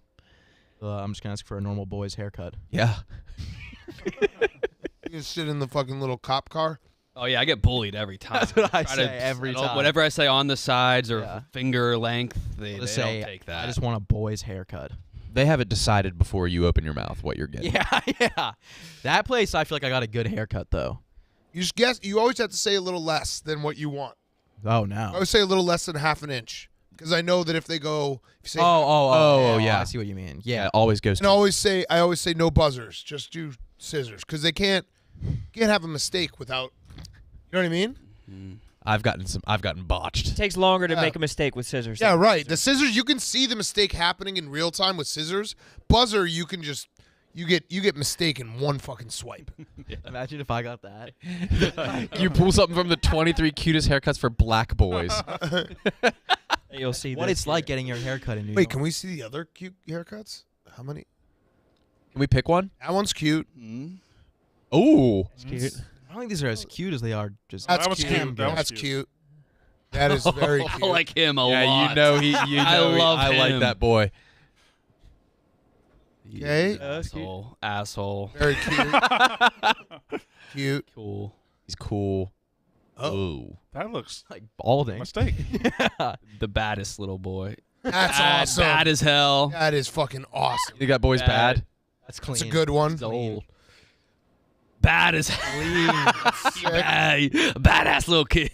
I'm just going to ask for a normal boy's haircut. Yeah. You can sit in the fucking little cop car. Oh yeah, I get bullied every time. That's what I Try say to- every don't- time. Whatever I say on the sides or Yeah. finger length, they Just don't say, take that. I just want a boy's haircut. They have it decided before you open your mouth what you're getting. Yeah, yeah. That place, I feel like I got a good haircut, though. You just guess. You always have to say a little less than what you want. Oh, I no. would say a little less than half an inch because I know that if they go, if you say, yeah. I see what you mean. Yeah, Yeah. it always goes and I always say no buzzers, just do scissors because they can't have a mistake without. You know what I mean? I've gotten botched. It takes longer to Yeah. make a mistake with scissors. Yeah, right. The scissors, you can see the mistake happening in real time with scissors. Buzzer, you can just you get mistaken one fucking swipe. Imagine if I got that. You pull something from the 23 cutest haircuts for black boys. You'll see What this it's like here. getting your haircut in New Wait, York. can we see the other cute haircuts? How many? Can we pick one? That one's cute. Ooh. It's cute. I don't think these are as cute as they are just. That's that was cute. cute. That was That's cute. cute. That is very I cute. like him a Yeah, lot. you know he. You know I love I like him. that boy. Okay. Asshole. Very cute. Cute. Cool. He's cool. Oh. That looks like balding. mistake. The baddest little boy. That's Bad, awesome. Bad as hell. That is fucking awesome. You got boys bad. That's clean. That's a good one. He's old. Bad as Sick. badass little kid.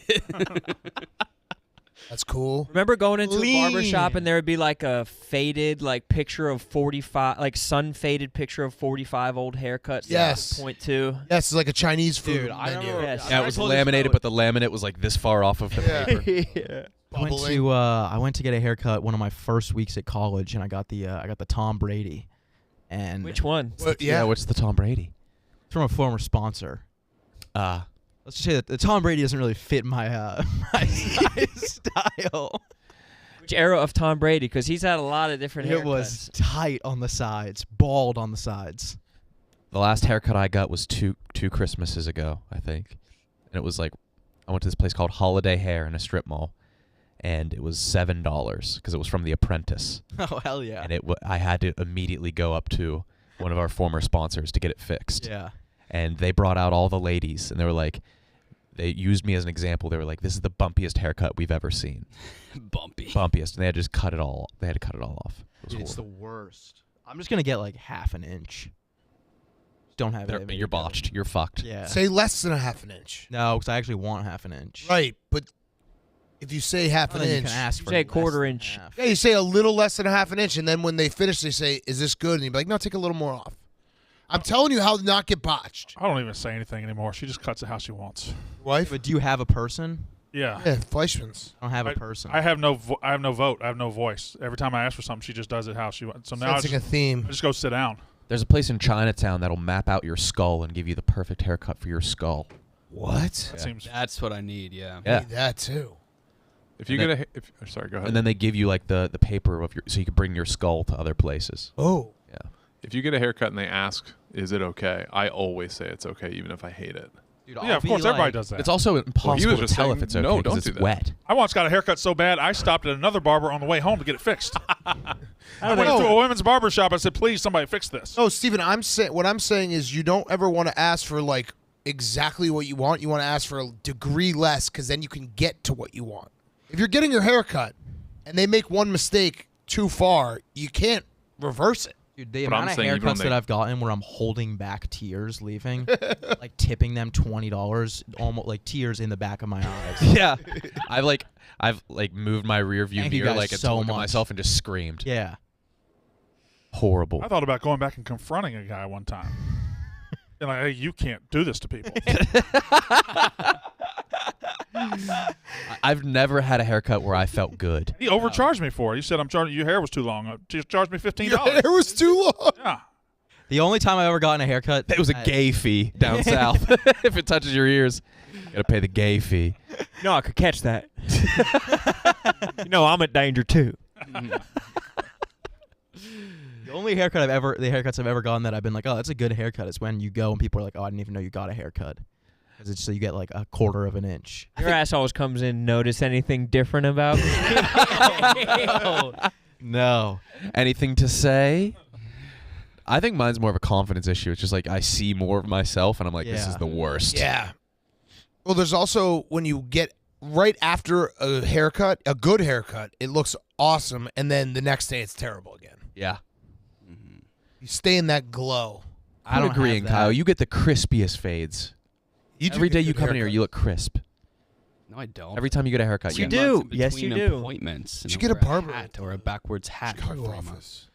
That's cool. Remember going into a barber shop Lean. and there would be like a faded like picture of 45, like sun faded picture of 45 old haircuts. that Yes. you could point to. Yes, it's like a Chinese food Dude, I menu. remember. Yes. Yeah, it was laminated, but the laminate was like this far off of the paper. Yeah. I went to get a haircut one of my first weeks at college, and I got the Tom Brady, and Which one? What, Yeah, yeah. what's the Tom Brady? it's from a former sponsor. Let's just say that the Tom Brady doesn't really fit my my style. Which era of Tom Brady? Because he's had a lot of different haircuts. It was tight on the sides, bald on the sides. The last haircut I got was two Christmases ago, I think, and it was like I went to this place called Holiday Hair in a strip mall, and it was $7 because it was from The Apprentice, Oh hell yeah! and I had to immediately go up to one of our former sponsors to get it fixed. Yeah. And they brought out all the ladies, and they were like, they used me as an example. They were like, "This is the bumpiest haircut we've ever seen." Bumpiest, and they had to just cut it all. They had to cut it all off. It was Dude, it's the horrible. worst. I'm just gonna get like half an inch. Don't have it. You're botched. You're fucked. Yeah. Say less than a half an inch. No, because I actually want half an inch. Right, but if you say half an Then you inch, can ask for Say a less quarter than inch. half. yeah, you say a little less than a half an inch, and then when they finish, they say, "Is this good?" And you be like, "No, take a little more off." I'm telling you how to not get botched. I don't even say anything anymore. She just cuts it how she wants. Wife? But do you have a person? Yeah. Yeah, Fleischmann's. I don't have a person. I have no vote. I have no voice. Every time I ask for something, she just does it how she wants. So now I Sensing a just, theme. I just go sit down. There's a place in Chinatown that'll map out your skull and give you the perfect haircut for your skull. What? That seems. That's what I need. Yeah. Yeah. Need that too. If you And get sorry, go ahead. And then they give you like the paper of your, so you can bring your skull to other places. Oh. Yeah. If you get a haircut and they ask, "Is it okay?" I always say it's okay, even if I hate it. Dude, Yeah, of course, everybody does that. It's also impossible was to just tell saying, if it's okay no, because don't it's do that. wet. I once got a haircut so bad I stopped at another barber on the way home to get it fixed. I went to a women's barber shop. I said, please, somebody fix this. No, Steven, what I'm saying is you don't ever want to ask for like exactly what you want. You want to ask for a degree less because then you can get to what you want. If you're getting your hair cut and they make one mistake too far, you can't reverse it. Dude, the amount of haircuts that I've gotten where I'm holding back tears leaving, like tipping them $20, almost like tears in the back of my eyes. Yeah, I've moved my rear view Thank you mirror guys like it's so looking at much. myself and just screamed. Yeah. Horrible. I thought about going back and confronting a guy one time. And like, hey, you can't do this to people. I've never had a haircut where I felt good. He overcharged me for it. He said, I'm charging your hair was too long. Just charged me $15. Your hair was too long. Yeah. The only time I ever gotten a haircut, It was a gay fee down south. If it touches your ears, you got to pay the gay fee. No, I could catch that. I'm at danger too. The only the haircuts I've ever gotten that I've been like, oh, that's a good haircut is when you go and people are like, oh, I didn't even know you got a haircut. Because it's so you get like a quarter of an inch. Your ass always comes in. Notice anything different about me? No. Anything to say? I think mine's more of a confidence issue. It's just like I see more of myself and I'm like, this is the worst. Yeah. Well, there's also when you get right after a haircut, a good haircut, it looks awesome, and then the next day it's terrible again. Yeah. You stay in that glow. I'm agreeing, Kyle. You get the crispiest fades. Every day you come in here, you look crisp. No, I don't. Every time you get a haircut, You Spend do. months in Yes, you between do. Appointments. Did you and get a wear barber? hat or a backwards hat? Chicago for 3 office. months.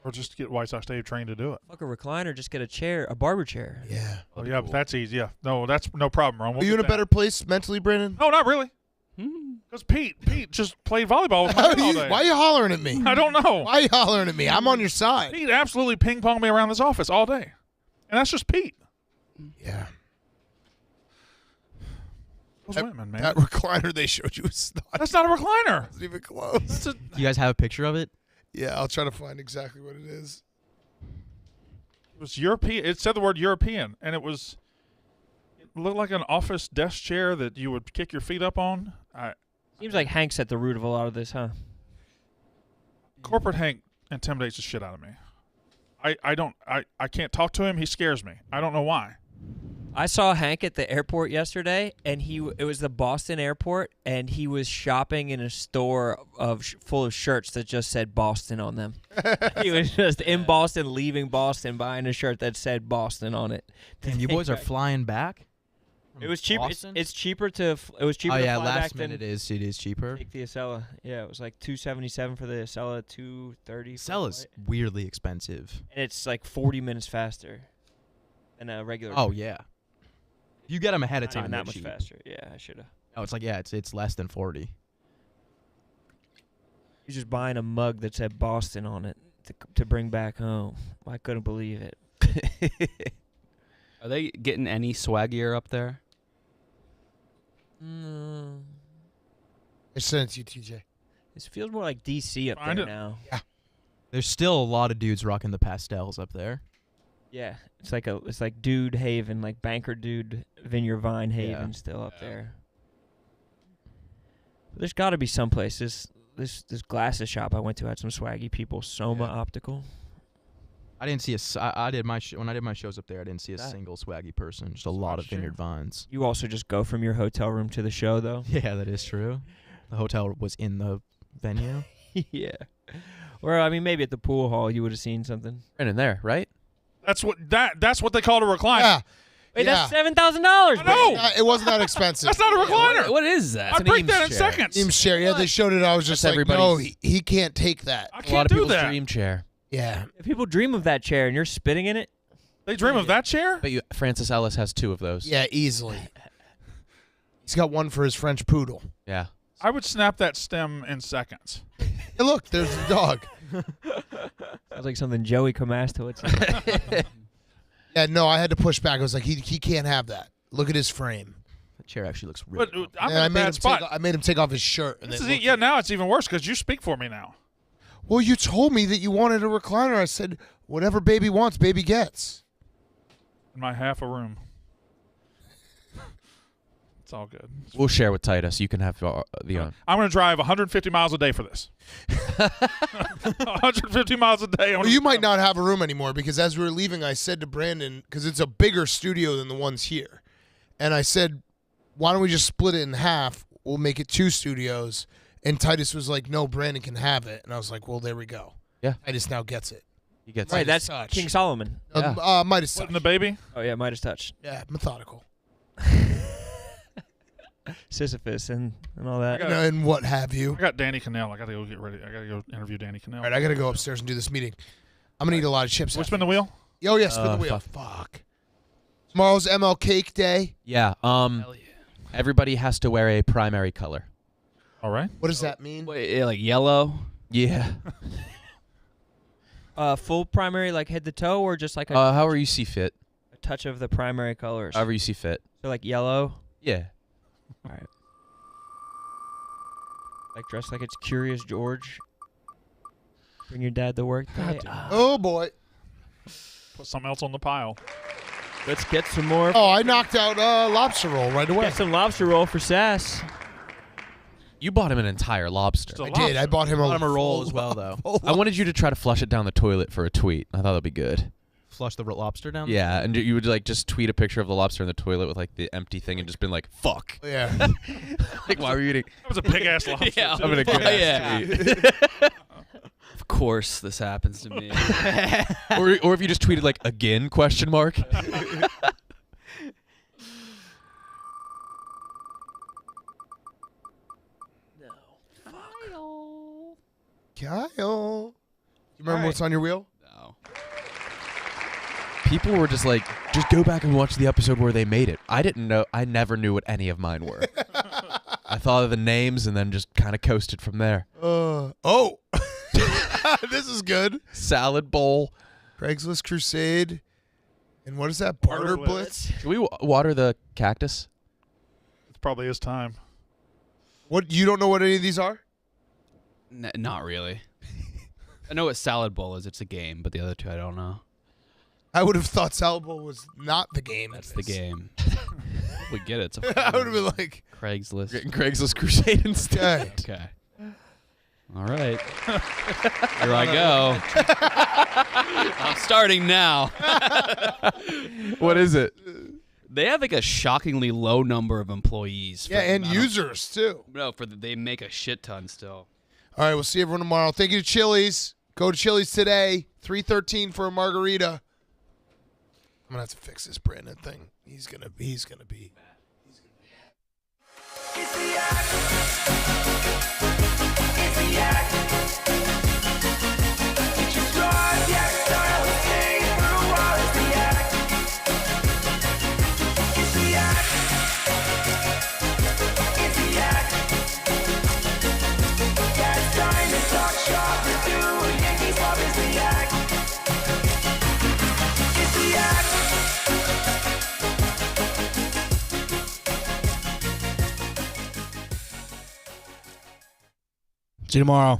Or just get White Sox Dave trained to do it. Fuck a recliner. Just get a chair, a barber chair. Yeah. Oh, yeah, but that's easy. Yeah. No, that's no problem, Ron. We'll Are you get in a that. better place mentally, Brandon? No, not really. Because Pete just played volleyball with my head all day. Why are you hollering at me? I don't know. Why are you hollering at me? I'm on your side. Pete absolutely ping-ponged me around this office all day. And that's just Pete. Yeah. Those women, man. That recliner they showed you is not. That's not a recliner. It's even close. Do you guys have a picture of it? Yeah, I'll try to find exactly what it is. It was European. It said the word European, and it looked like an office desk chair that you would kick your feet up on. Seems like Hank's at the root of a lot of this, huh? Corporate Hank intimidates the shit out of me. I can't talk to him. He scares me. I don't know why. I saw Hank at the airport yesterday, and it was the Boston airport, and he was shopping in a store full of shirts that just said Boston on them. He was just in Boston, leaving Boston, buying a shirt that said Boston on it. And you boys are flying back? It was cheaper. Boston? It's cheaper to. It was cheaper. Oh to yeah, fly last back than minute it is cheaper. take the Acela. Yeah, it was like $277 for the Acela, $230. Acela's weirdly expensive. And it's like 40 minutes faster than a regular. Oh train. yeah. You get them ahead of Not time. even they're that much cheap. faster. Yeah, I should have. Oh, it's like it's less than 40. He's just buying a mug that said Boston on it to bring back home. I couldn't believe it. Are they getting any swaggier up there? Mm, I sent it to you, TJ. this feels more like DC up Find there it. now. Yeah. There's still a lot of dudes rocking the pastels up there. Yeah, it's like Dude Haven, like Banker Dude, Vineyard Vine Haven, Yeah. still up there. But there's got to be some places. This glasses shop I went to had some swaggy people. Soma Optical. I didn't see I did my when I did my shows up there. I didn't see a That- single swaggy person. Just a lot of Vineyard Vines. You also just go from your hotel room to the show, though. Yeah, that is true. The hotel was in the venue. Yeah. Or I mean, maybe at the pool hall you would have seen something. Right in there, right? That's what they call a recliner. Yeah. Wait, Yeah. that's $7,000. No, It wasn't that expensive. that's not a recliner. What is that? I'd break that in seconds. Team share. Yeah, they showed it. I was just That's like, no, everybody's- he can't take that. I A lot can't of do people's that. dream chair. Yeah. If people dream of that chair and you're spitting in it, They dream of that chair? But Francis Ellis has 2 of those. Yeah, easily. He's got one for his French poodle. Yeah. I would snap that stem in seconds. Hey, look, there's the dog. sounds like something Joey Comasto would say. Yeah, no, I had to push back. I was like, he can't have that. Look at his frame. The chair actually looks really But cool. I'm And in I a made bad him spot. I made him take off his shirt. And This then is looked yeah, at- now it's even worse because you speak for me now. Well, you told me that you wanted a recliner. I said, whatever baby wants, baby gets. In my half a room. It's all good. We'll share with Titus. You can have the. I'm going to drive 150 miles a day for this. 150 miles a day. Well, you might not have a room anymore because as we were leaving, I said to Brandon, because it's a bigger studio than the ones here, and I said, why don't we just split it in half? We'll make it 2 studios. And Titus was like, no, Brandon can have it. And I was like, well, there we go. Yeah. Titus now gets it. He gets Right, it. that's Touch. King Solomon. Midas touch. Putting the baby? Oh yeah, Midas touch. Yeah, methodical. Sisyphus and all that. And what have you. I got Danny Cannell. I got to go get ready. I got to go interview Danny Cannell. All right, I got to go upstairs and do this meeting. I'm going to eat a lot of chips. We spin the wheel? Oh, yeah, spin the wheel. Fuck. Tomorrow's ML Cake Day. Yeah. Everybody has to wear a primary color. All right. What does that mean? Wait, like yellow? Yeah. Full primary, like head to toe, or just like however you see fit. a touch of the primary colors. However you see fit. So like yellow. Yeah. All right. Like dressed like it's Curious George. Bring your dad to work. Oh, boy. Put something else on the pile. Let's get some more. Oh, I knocked out lobster roll right away. Get some lobster roll for Sass. You bought him an entire lobster. I did. I bought him a roll as well, though. I wanted you to try to flush it down the toilet for a tweet. I thought that'd be good. Flush the lobster down? Yeah, and you would like just tweet a picture of the lobster in the toilet with like the empty thing and just been like, "Fuck." Yeah. Like, why were you eating? That was a big ass lobster. Yeah, too. I'm gonna good yeah. tweet. Of course, this happens to me. or if you just tweeted like again ? Kyle. You remember what's on your wheel? No. People were just like, just go back and watch the episode where they made it. I didn't know. I never knew what any of mine were. I thought of the names and then just kind of coasted from there. Oh. This is good. Salad bowl. Craigslist Crusade. And what is that? Barter Blitz? Should we water the cactus? It probably is time. What? You don't know what any of these are? Not really. I know what salad bowl is. It's a game, but the other two I don't know. I would have thought Salad Bowl was not the game. That's the game. We get it. It's I would have been like Craigslist. Getting Craigslist Crusade instead. Okay. All right. Here I go. I'm starting now. What is it? They have like a shockingly low number of employees. Yeah, and users too. No, they make a shit ton still. All right, we'll see everyone tomorrow. Thank you to Chili's. Go to Chili's today. $3.13 for a margarita. I'm gonna have to fix this Brandon thing. He's gonna be. It's the act. It's the act. It's your drive, the act style, stay for a while. It's the act. It's the act. It's the act. Yeah, it's time to talk shop or do a Yankees love. It's the act. It's the act. See you tomorrow.